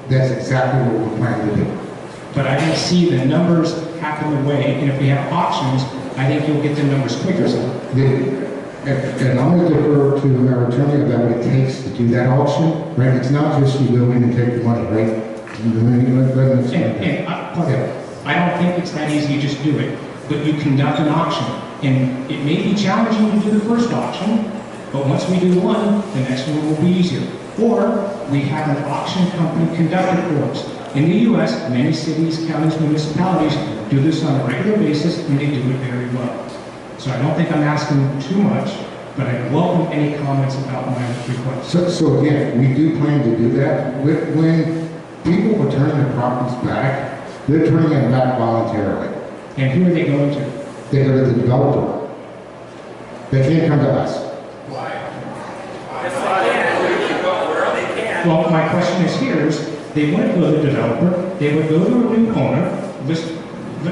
that's exactly what we're planning to do. But I didn't see the numbers happen the way, and if we have auctions, I think you'll get the numbers quicker. And I'm going to defer to our attorney about what it takes to do that auction, right? It's not just you go in and take the money, right? I don't think it's that easy to just do it, but you conduct an auction. And it may be challenging to do the first auction, but once we do one, the next one will be easier. Or we have an auction company conduct it for us. In the U.S., many cities, counties, municipalities do this on a regular basis, and they do it very well. So I don't think I'm asking too much, but I welcome any comments about my request. So again, we do plan to do that. When people return their properties back, they're turning them back voluntarily. And who are they going to? They go to the developer. They can't come to us. Well, my question is here is, they wouldn't go to the developer, they would go to a new owner,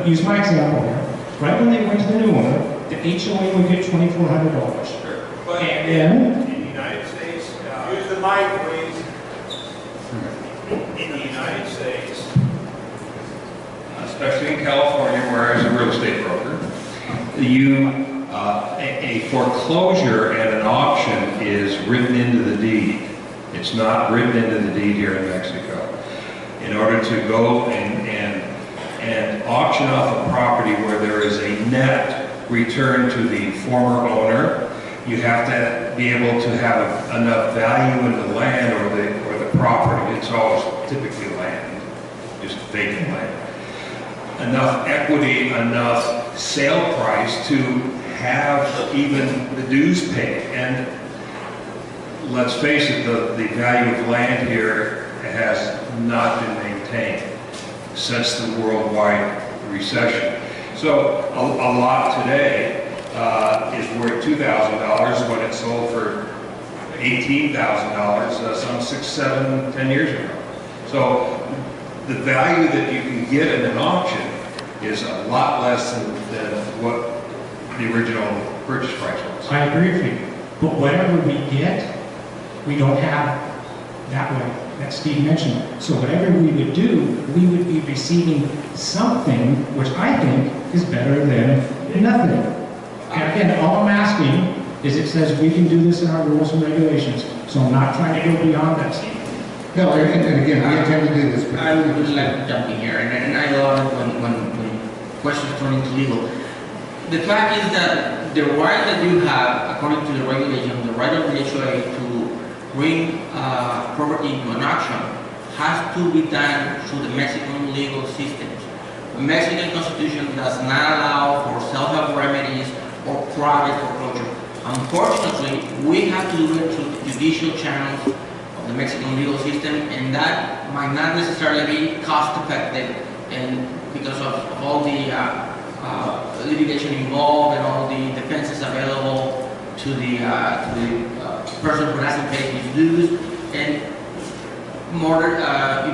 use my example here, right when they went to the new owner, the HOA would get $2,400. Sure. But And then, in the United States, Use the mic, please. in the United States, especially in California, where I was a real estate broker, a foreclosure and an auction is written into the deed. It's not written into the deed here in Mexico. In order to go and auction off a property where there is a net return to the former owner, you have to be able to have enough value in the land or the property. It's always typically land, just vacant land. Enough equity, enough sale price to have even the dues paid. And let's face it, the value of land here has not been maintained since the worldwide recession. So a lot today is worth $2,000 when it sold for $18,000 some 6, 7, 10 years ago. So the value that you can get in an auction is a lot less than what the original purchase price was. I agree with you, but whatever we get, we don't have that way, that Steve mentioned. So whatever we would do, we would be receiving something which I think is better than nothing. And again, all I'm asking is it says we can do this in our rules and regulations, so I'm not trying to go beyond that, Steve. No, and again, we intend to do this. I would like to jump in here, and I love it when questions turn into legal. The fact is that the right that you have, according to the regulation, the right of the HOA to bring property into an auction has to be done through the Mexican legal systems. The Mexican Constitution does not allow for self-help remedies or private foreclosure. Unfortunately, we have to do it through the judicial channels of the Mexican legal system, and that might not necessarily be cost-effective, and because of all the litigation involved and all the defenses available to the person who hasn't paid his dues, and more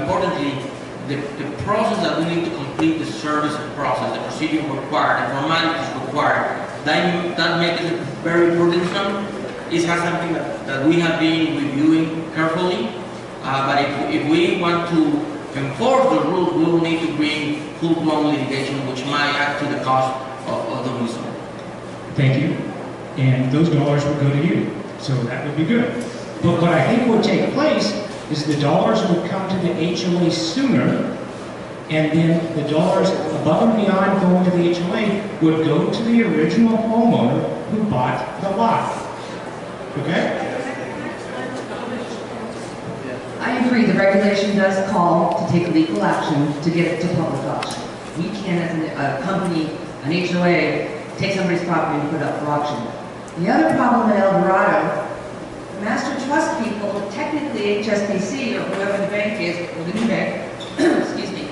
importantly, the process that we need to complete the service process, the procedure required, the formalities required, that makes it very burdensome. This has something that we have been reviewing carefully, but if we want to enforce the rules, we will need to bring full-blown litigation, which might add to the cost of the result. Thank you. And those dollars would go to you, so that would be good. But what I think would take place is the dollars would come to the HOA sooner, and then the dollars above and beyond going to the HOA would go to the original homeowner who bought the lot. Okay? I agree, the regulation does call to take legal action to get it to public auction. We can, as a company, an HOA, take somebody's property and put it up for auction. The other problem at El Dorado, the master trust people, technically HSBC or whoever the bank is, or the new bank, excuse me,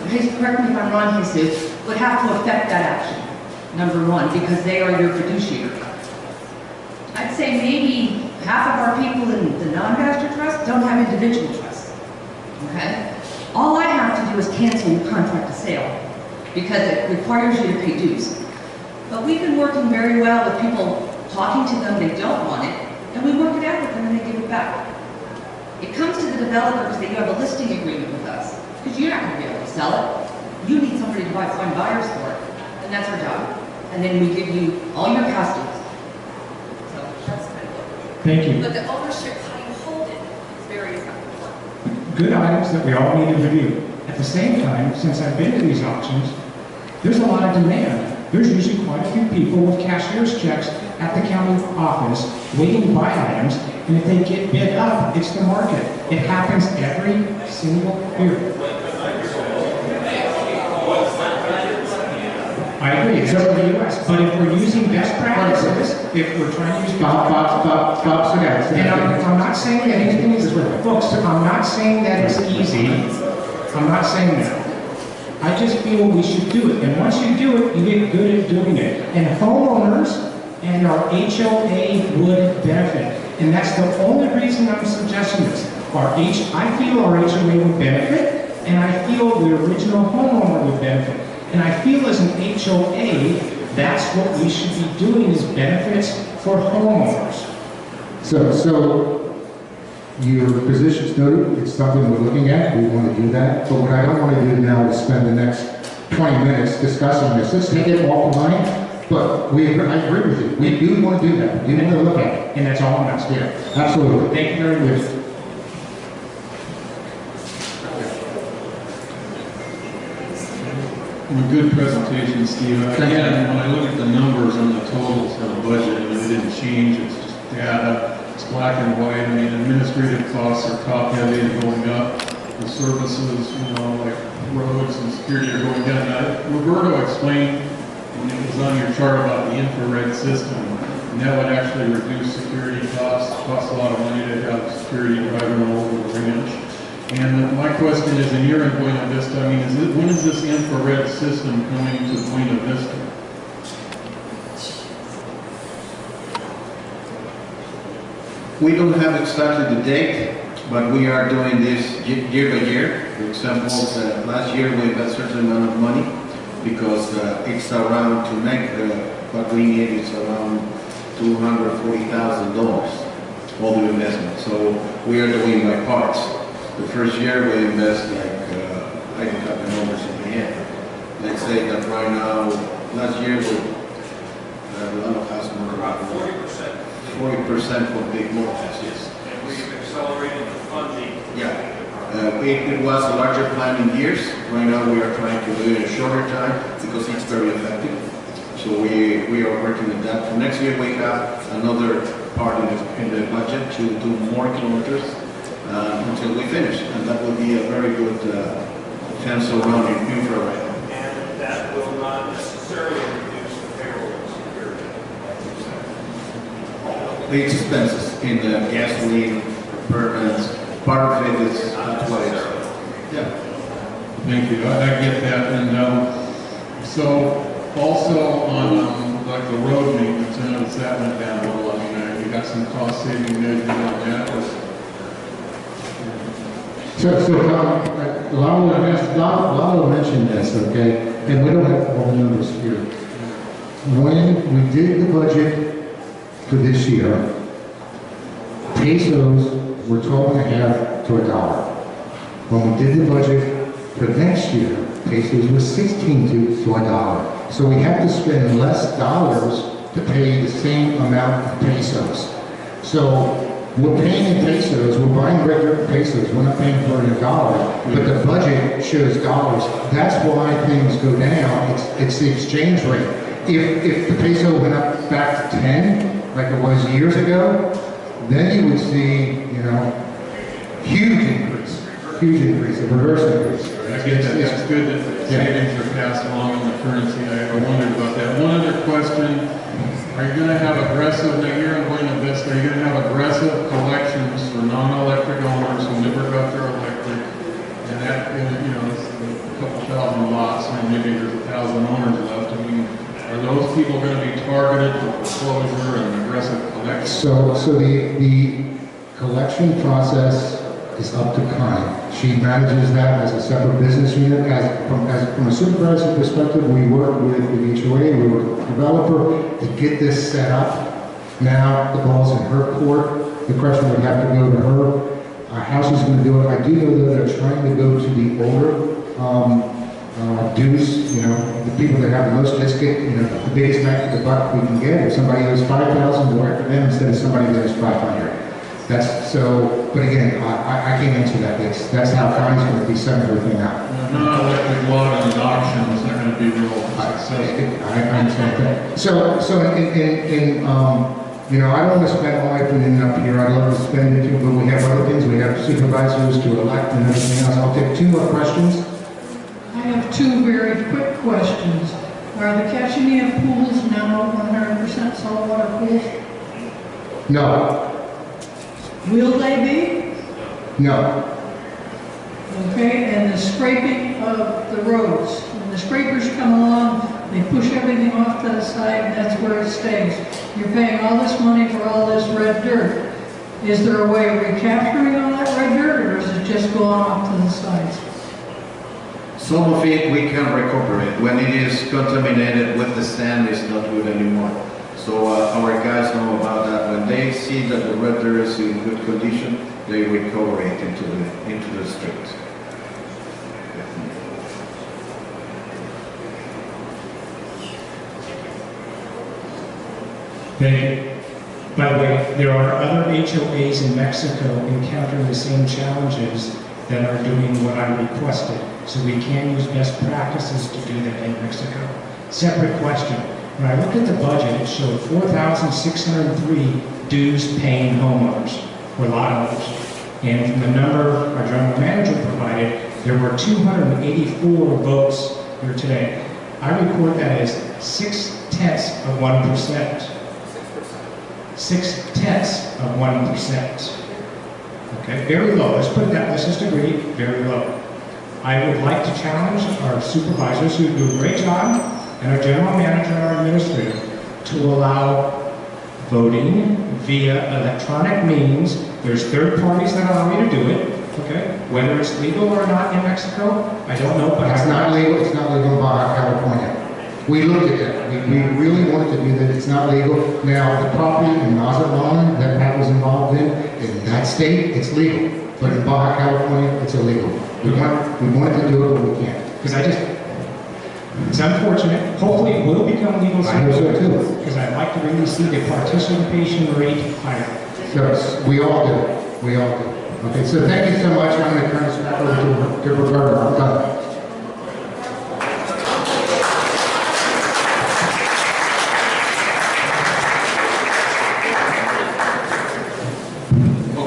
please correct me if I'm wrong, Jesus, would have to affect that action, number one, because they are your fiduciary. I'd say maybe half of our people in the non-master trust don't have individual trusts, okay? All I have to do is cancel your contract of sale because it requires you to pay dues. But we've been working very well with people talking to them, they don't want it, and we work it out with them and they give it back. It comes to the developers that you have a listing agreement with us because you're not going to be able to sell it. You need somebody to find buyers for it, and that's our job. And then we give you all your past dues. So that's kind of what. Thank you. But the ownership, how you hold it, is very effective. Good items that we all need to review. At the same time, since I've been to these auctions, there's a lot of demand. There's usually quite a few people with cashier's checks at the county office waiting to buy items, and if they get bid up, it's the market. It happens every single year. I agree, it's over the U.S., but if we're using best practices, if we're trying to use... And I'm not saying that anything is... Folks, I'm not saying that it's easy. I'm not saying that. I just feel we should do it. And once you do it, you get good at doing it. And homeowners and our HOA would benefit. And that's the only reason I'm suggesting this. I feel our HOA would benefit, and I feel the original homeowner would benefit. And I feel as an HOA, That's what we should be doing, is benefits for homeowners. So your position's noted, it's something we're looking at, we want to do that, but what I don't want to do now is spend the next 20 minutes discussing this. Let's take it offline, but I agree with you. We do want to do that, we do want to look at it. And that's all I'm asking. Yeah, absolutely. Thank you very much. Good presentation, Steve. Again, when I look at the numbers on the totals of the budget, I mean, it didn't change, it's just data, it's black and white. I mean, administrative costs are top heavy and going up. The services, like roads and security are going down. Now, Roberto explained when it was on your chart about the infrared system, and that would actually reduce security costs. It costs a lot of money to have security driving all over the ranch. And my question is, in your Buena Vista, I mean, when is this infrared system coming to Buena Vista? We don't have exactly the date, but we are doing this year by year. For example, last year we had a certain amount of money because it's around, to make what we need is around $240,000, all the investment. So we are doing by parts. The first year we invest like, I don't have the numbers in my head. Let's say that right now, last year we, a lot of house more About 40%. 40% for big mortgages, yes. And we've accelerated the funding. Yeah. It was a larger plan in years. Right now we are trying to do it in a shorter time because it's very effective. So we are working on that. For next year we have another part in the budget to do more kilometers. Until we finish, and that will be a very good fence around infrared. And that will not necessarily reduce the payroll and security. The expenses in the gasoline, permits, part of it is that's what it is. Yeah. Thank you, I get that. And so also on like the road maintenance, I noticed that went down a little. I mean, you got some cost saving measures on that. So Lalo mentioned this, okay, and we don't have all the numbers here. When we did the budget for this year, pesos were 12.5 to $1. When we did the budget for next year, pesos was 16 to $1. So we have to spend less dollars to pay the same amount of pesos. So we're paying in pesos, we're buying regular pesos, we're not paying for it in dollars, but the budget shows dollars. That's why things go down, it's the exchange rate. If the peso went up back to 10, like it was years ago, then you would see, huge increase, a reverse increase. I get that. That's good that savings are passed along in the currency. I wondered about that. One other question. Are you going to have aggressive, now you're in Buena Vista, are you going to have aggressive collections for non-electric owners who never got their electric? And that, it's a couple thousand lots, and maybe there's 1,000 owners left. I mean, are those people going to be targeted for foreclosure and aggressive collection? So the collection process is up to Connie. She manages that as a separate business unit. From a supervisor perspective, we work with the HOA, we work with the developer to get this set up. Now the ball's in her court. The question would have to go to her. How she's going to do it. I do know that they're trying to go to the older dues, the people that have the most discount, the biggest bang for the buck we can get. If somebody owes 5,000, go after them instead of somebody that owes 500. But again, I can't answer that. That's how Connie's going to be setting everything out. Non-electric lot and auctions are going to be real successful. I understand that. So I don't want to spend all my opinion up here. I'd love to spend it too, but we have other things. We have supervisors to elect and everything else. I'll take 2 more questions. I have 2 very quick questions. Are the Cachemia pools now 100% saltwater pools? No. Will they be? No. Okay, and the scraping of the roads. When the scrapers come along, they push everything off to the side, and that's where it stays. You're paying all this money for all this red dirt. Is there a way of recapturing all that red dirt, or is it just going off to the sides? Some of it we can recuperate. When it is contaminated with the sand, it's not good anymore. So our guys know about that. When they see that the red dirt is in good condition, they recover it into the street. By the way, there are other HOAs in Mexico encountering the same challenges that are doing what I requested. So we can use best practices to do that in Mexico. Separate question. When I looked at the budget, it showed 4,603 dues-paying homeowners, or lot owners. And from the number our general manager provided, there were 284 votes here today. I record that as 0.6%. 0.6%. Okay, very low. Let's put that, let's just agree, very low. I would like to challenge our supervisors who do a great job, and our general manager and our administrator, to allow voting via electronic means. There's third parties that allow me to do it, okay? Whether it's legal or not in Mexico, I don't know, but It's not legal in Baja California. We looked at that. We really wanted to do that. It's not legal. Now, the property in Mazatlan that Pat was involved in that state, it's legal. But in Baja California, it's illegal. We wanted to do it, but we can't. Because it's unfortunate. Hopefully it will become legal soon. I hope so too. Because I'd like to really see the participation rate higher. Yes, we all do. We all do. Okay, so thank you so much. I'm going to turn this back over to Roberto. I'm done.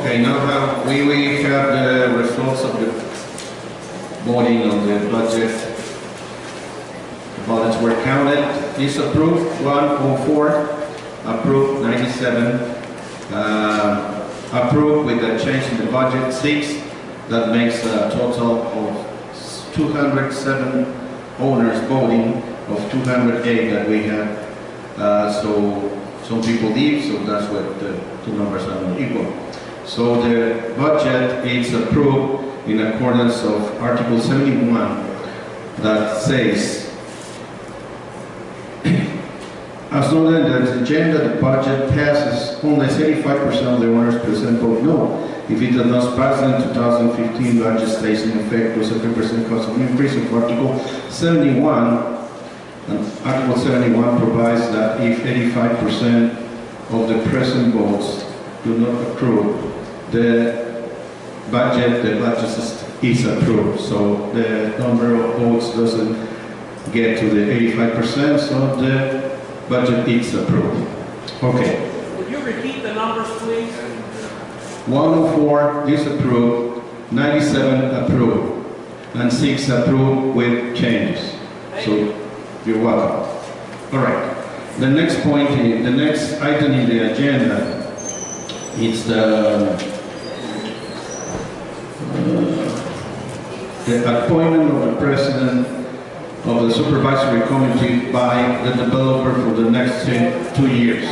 Okay, now we have the results of the voting on the budget. The ballots were counted. Disapproved 104, approved 97, approved with a change in the budget 6. That makes a total of 207 owners voting of 208 that we have. So some people leave, so that's what the two numbers are not equal. So the budget is approved in accordance of Article 71 that says, as noted in the agenda, the budget passes unless 85% of the owners present vote no. If it does not pass, then 2015 budget stays in effect with a 3% cost of increase of Article 71. And Article 71 provides that if 85% of the present votes do not approve, the budget is approved. So the number of votes doesn't get to the 85%, so the budget is approved. Okay. Would you repeat the numbers, please? 104 disapproved, 97 approved, and 6 approved with changes. So you're welcome. All right. The next point, the next item in the agenda is the appointment of the president of the supervisory committee by the developer for the next 2 years.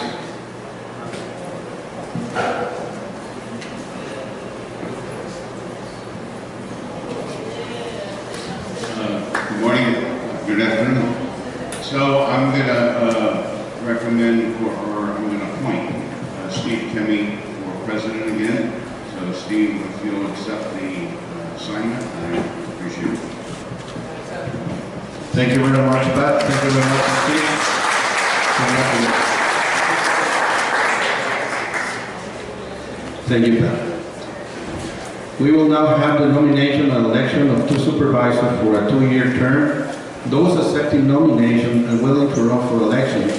Good morning, good afternoon. So I'm going to recommend, or I'm going to appoint Steve Kemme for president again. So Steve, if you'll accept the assignment, I appreciate it. Thank you very much, Pat. Thank you very much, Steve. Thank you, Pat. We will now have the nomination and election of 2 supervisors for a 2-year term. Those accepting nomination and willing to run for election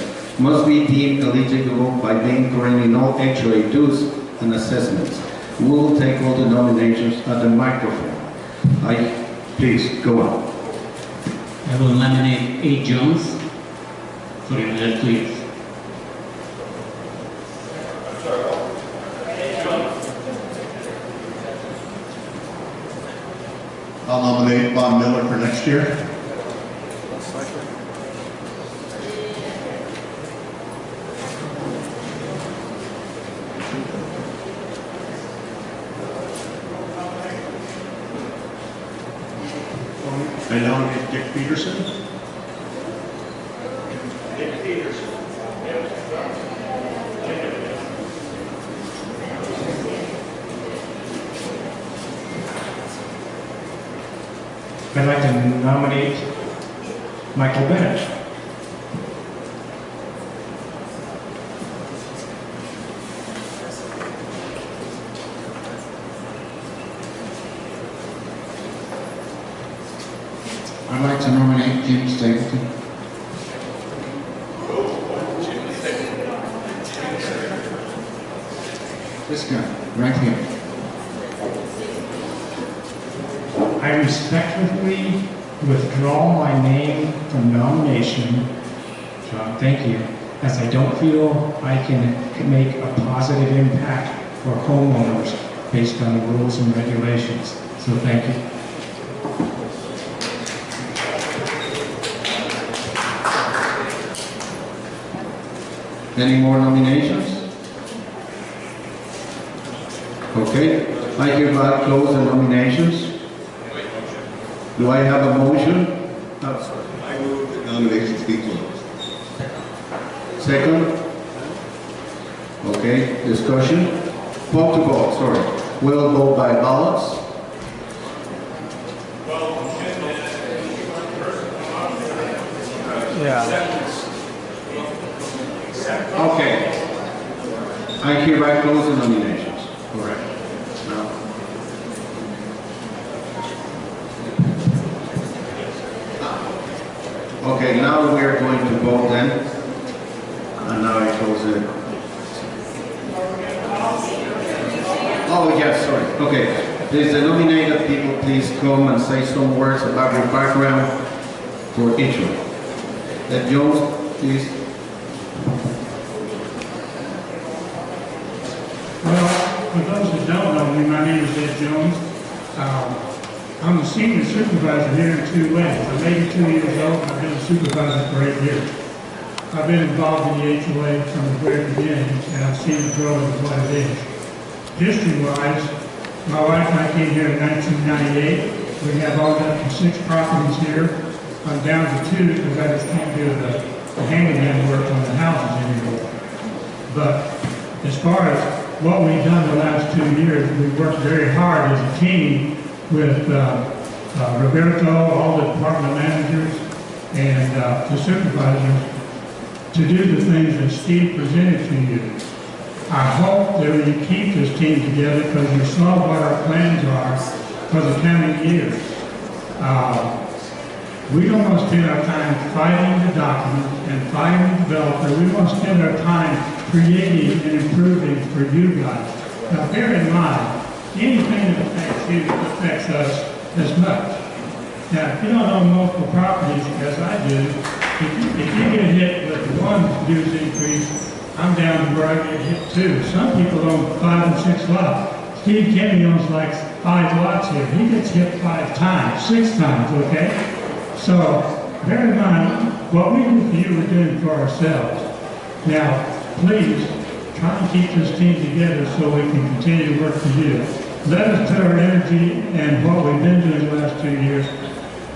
must be deemed eligible by being current in all HOA dues and assessments. We will take all the nominations at the microphone. Please, go on. I will nominate A. Jones for another 2 years. I'll nominate Bob Miller for next year. I nominate Dick Peterson. Dick Peterson. I'd like to nominate Michael Bennett. I'd like to nominate Jim Stapleton. This guy, right here. I respectfully withdraw my name from nomination, John, thank you, as I don't feel I can make a positive impact for homeowners based on the rules and regulations. So thank you. Any more nominations? Okay, I hereby close the nominations. Do I have a motion? I move that nominations be closed. Second? Okay, discussion? Vote to vote, sorry. We'll vote by ballots. Okay. I hereby close the nominations. Correct. Now. Okay, now we are going to vote then. And now I close it. Oh, yes, sorry. Okay. Please, the nominated people, please come and say some words about your background for each one. Ed Jones, please. Well, for those that don't know me, my name is Ed Jones. I'm the senior supervisor here in 2 ways. I'm 82 years old and I've been a supervisor for 8 years. I've been involved in the HOA from the very beginning and I've seen it grow into what it is. History-wise, my wife and I came here in 1998. We have all up to 6 properties here. I'm down to 2 because I just can't do the handyman work on the houses anymore. But as far as what we've done the last 2 years, we've worked very hard as a team with Roberto, all the department managers, and the supervisors to do the things that Steve presented to you. I hope that you keep this team together because you saw what our plans are for the coming years. We don't want to spend our time fighting the document and fighting the developer. We want to spend our time creating and improving for you guys. Now bear in mind, anything that affects you affects us as much. Now, if you don't own multiple properties, as I do, if you get hit with one dues increase, I'm down to where I get hit too. Some people own 5 and 6 lots. Steve Kenny owns like 5 lots here. He gets hit 5 times, 6 times, okay? So, bear in mind, what we do for you, we're doing for ourselves. Now, please, try and keep this team together so we can continue to work for you. Let us put our energy and what we've been doing the last 2 years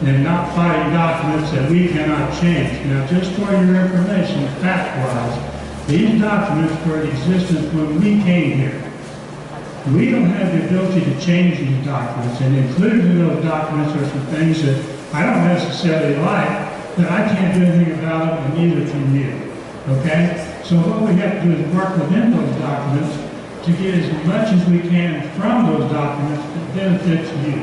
and not fighting documents that we cannot change. Now, just for your information, fact-wise, these documents were in existence when we came here. We don't have the ability to change these documents, and included in those documents are some things that I don't necessarily like, but I can't do anything about it, and neither can you. Okay? So what we have to do is work within those documents to get as much as we can from those documents that benefits you.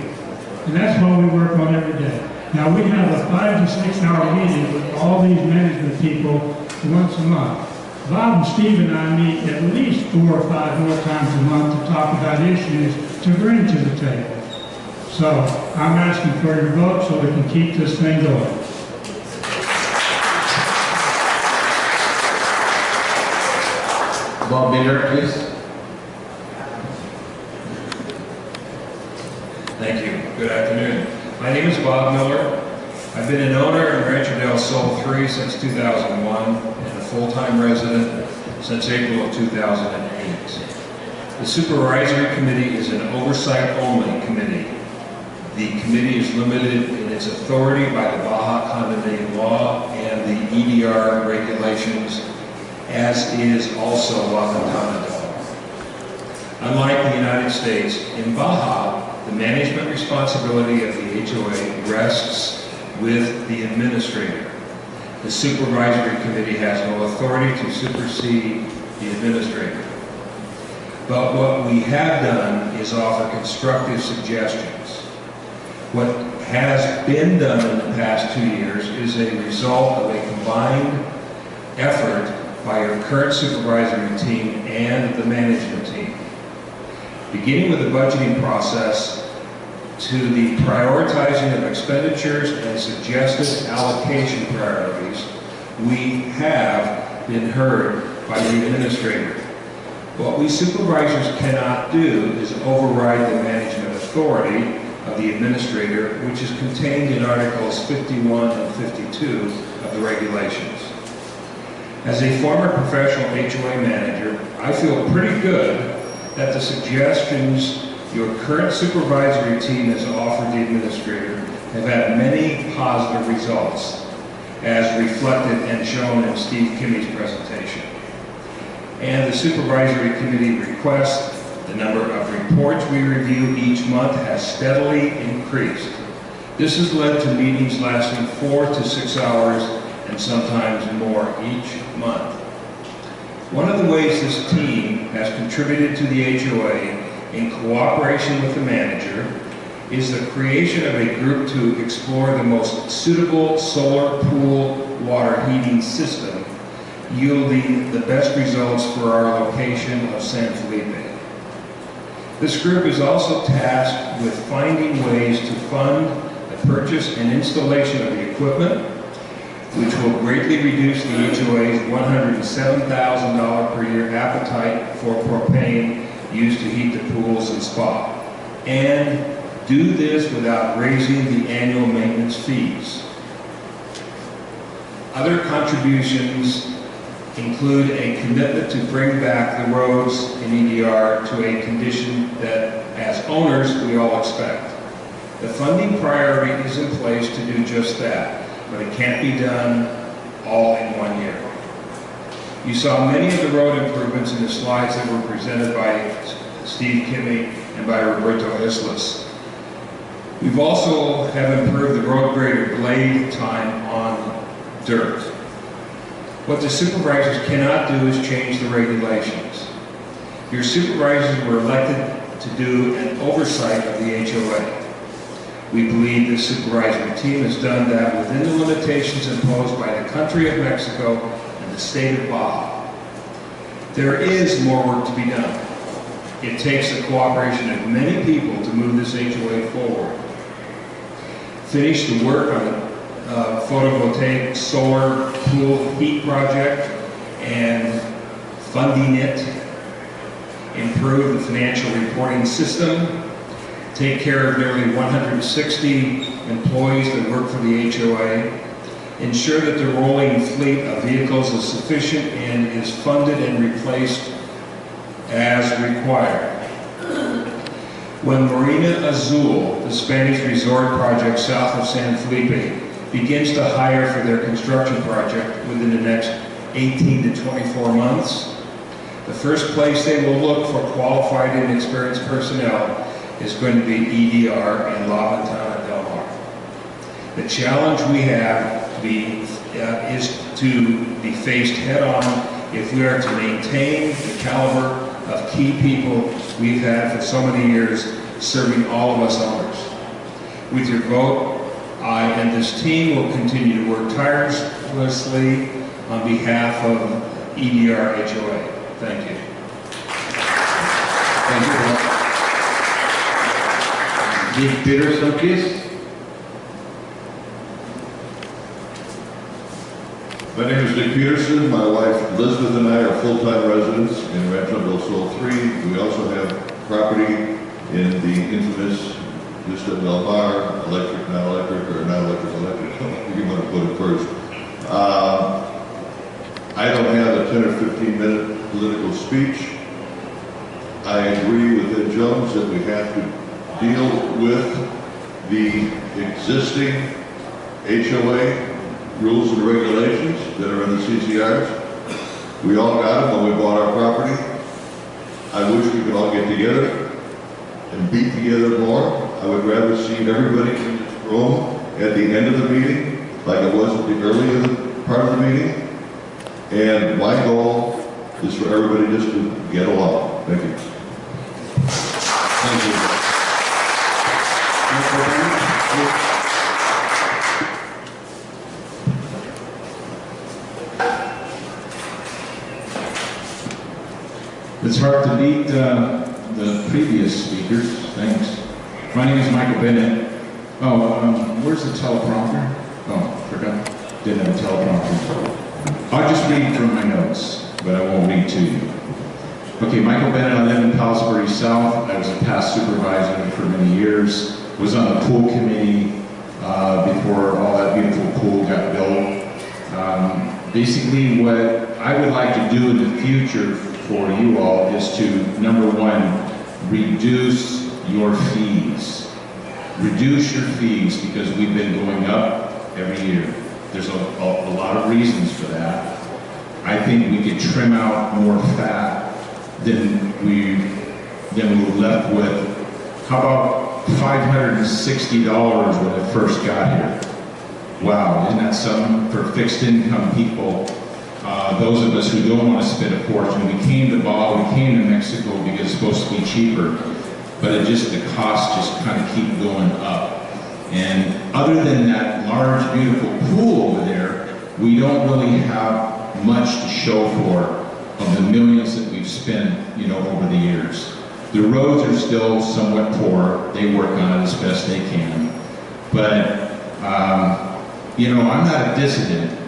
And that's what we work on every day. Now we have a 5 to 6 hour meeting with all these management people once a month. Bob and Steve and I meet at least 4 or 5 more times a month to talk about issues to bring to the table. So I'm asking for your vote so we can keep this thing going. Bob Miller, please. Thank you. Good afternoon. My name is Bob Miller. I've been an owner in Rancho del Sol 3 since 2001 and a full-time resident since April of 2008. The Supervisory Committee is an oversight-only committee. The committee is limited in its authority by the Baja condominium law and the EDR regulations, as is also La Ventana del Mar. Unlike the United States, in Baja, the management responsibility of the HOA rests with the administrator. The supervisory committee has no authority to supersede the administrator. But what we have done is offer constructive suggestions. What has been done in the past 2 years is a result of a combined effort by our current supervisory team and the management team. Beginning with the budgeting process to the prioritizing of expenditures and suggested allocation priorities, we have been heard by the administrator. What we supervisors cannot do is override the management authority of the administrator, which is contained in Articles 51 and 52 of the regulations. As a former professional HOA manager, I feel pretty good that the suggestions your current supervisory team has offered the administrator have had many positive results, as reflected and shown in Steve Kimmy's presentation. And the supervisory committee request, the number of reports we review each month has steadily increased. This has led to meetings lasting 4 to 6 hours and sometimes more each month. One of the ways this team has contributed to the HOA in cooperation with the manager is the creation of a group to explore the most suitable solar pool water heating system, yielding the best results for our location of San Felipe. This group is also tasked with finding ways to fund the purchase and installation of the equipment, which will greatly reduce the HOA's $107,000 per year appetite for propane used to heat the pools and spa, and do this without raising the annual maintenance fees. Other contributions include a commitment to bring back the roads in EDR to a condition that, as owners, we all expect. The funding priority is in place to do just that, but it can't be done all in 1 year. You saw many of the road improvements in the slides that were presented by Steve Kimmy and by Roberto Islas. We've also have improved the road grader blade time on dirt. What the supervisors cannot do is change the regulations. Your supervisors were elected to do an oversight of the HOA. We believe this supervisory team has done that within the limitations imposed by the country of Mexico and the state of Baja. There is more work to be done. It takes the cooperation of many people to move this HOA forward. Finish the work on the photovoltaic solar pool heat project and funding it, improve the financial reporting system, take care of nearly 160 employees that work for the HOA, ensure that the rolling fleet of vehicles is sufficient and is funded and replaced as required. When Marina Azul, the Spanish resort project south of San Felipe, begins to hire for their construction project within the next 18 to 24 months, the first place they will look for qualified and experienced personnel is going to be EDR and La Ventana del Mar. The challenge we have is to be faced head-on if we are to maintain the caliber of key people we've had for so many years serving all of us owners. With your vote, I and this team will continue to work tirelessly on behalf of EDR HOA. Thank you. Thank you. Dick Peterson, please. My name is Dick Peterson. My wife Elizabeth and I are full-time residents in Rancho del Sol 3. We also have property in the infamous Vista del Mar, electric, not electric, or not electric, electric. You want to put it first. I don't have a 10 or 15 minute political speech. I agree with Ed Jones that we have to deal with the existing HOA rules and regulations that are in the CCRs. We all got them when we bought our property. I wish we could all get together and be together more. I would rather see everybody in this room at the end of the meeting, like it was at the earlier part of the meeting. And my goal is for everybody just to get along. Thank you. Thank you. It's hard to beat the previous speakers. Thanks. My name is Michael Bennett. Where's the teleprompter? Oh, forgot. Didn't have a teleprompter. I'll just read from my notes, but I won't read to you. Okay, Michael Bennett. I live in Palisbury South. I was a past supervisor for many years. Was on the pool committee before all that beautiful pool got built. Basically, what I would like to do in the future for you all is to, number one, reduce your fees. Reduce your fees because we've been going up every year. There's a lot of reasons for that. I think we could trim out more fat than we're left with. How about $560 when it first got here? Wow, isn't that something for fixed income people? Those of us who don't want to spend a fortune. We came to Mexico because it's supposed to be cheaper, but the costs just kind of keep going up. And other than that large, beautiful pool over there, we don't really have much to show for of the millions that we've spent, over the years. The roads are still somewhat poor. They work on it as best they can. But, I'm not a dissident.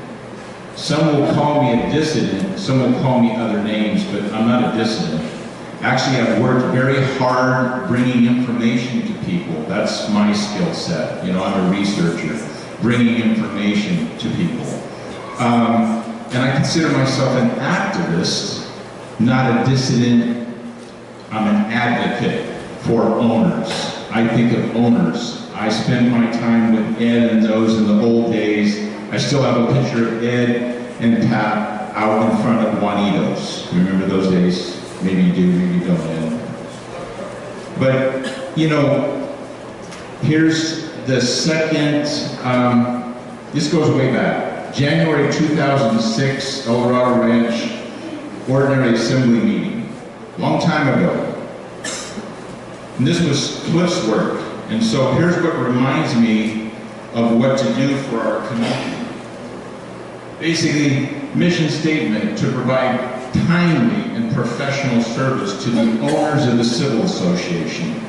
Some will call me a dissident, some will call me other names, but I'm not a dissident. Actually, I've worked very hard bringing information to people. That's my skill set. I'm a researcher, bringing information to people. And I consider myself an activist, not a dissident. I'm an advocate for owners. I think of owners. I spent my time with Ed and those in the old days. I still have a picture of Ed and Pat out in front of Juanito's. Remember those days? Maybe you do, maybe you don't, Ed. But, here's the second, this goes way back. January 2006, El Dorado Ranch, Ordinary Assembly meeting. Long time ago. And this was Cliff's work. And so here's what reminds me of what to do for our community. Basically, mission statement to provide timely and professional service to the owners of the Civil Association.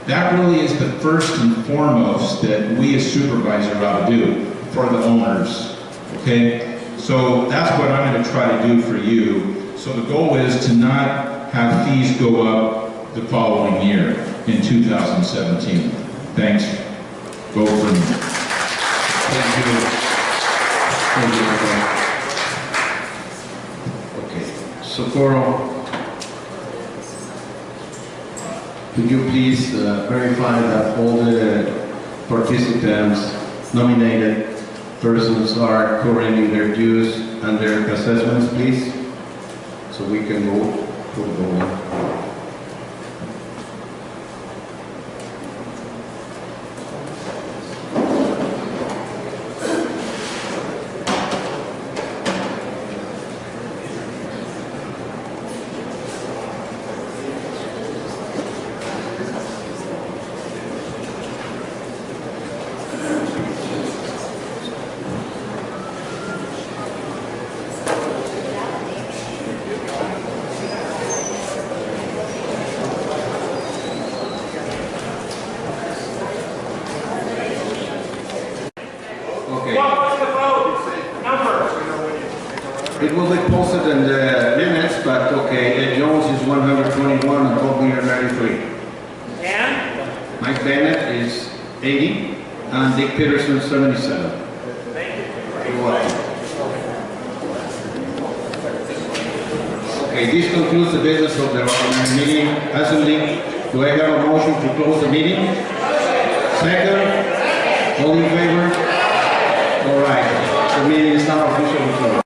That really is the first and foremost that we as supervisors ought to do for the owners, okay? So that's what I'm going to try to do for you. So the goal is to not have fees go up the following year in 2017. Thanks. Vote for me. Thank you. Thank you, Michael. Okay, Socorro, could you please verify that all the participants, nominated persons are current in their dues and their assessments, please? So we can vote for voting. It will be posted in the minutes, but okay, Ed Jones is 121 and Bob Miller 93. And? Mike Bennett is 80 and Dick Peterson 77. Thank you. You're welcome. Okay, this concludes the business of the ordinary meeting. Assembly, do I have a motion to close the meeting? Second? All in favor? All right. The meeting is now officially closed.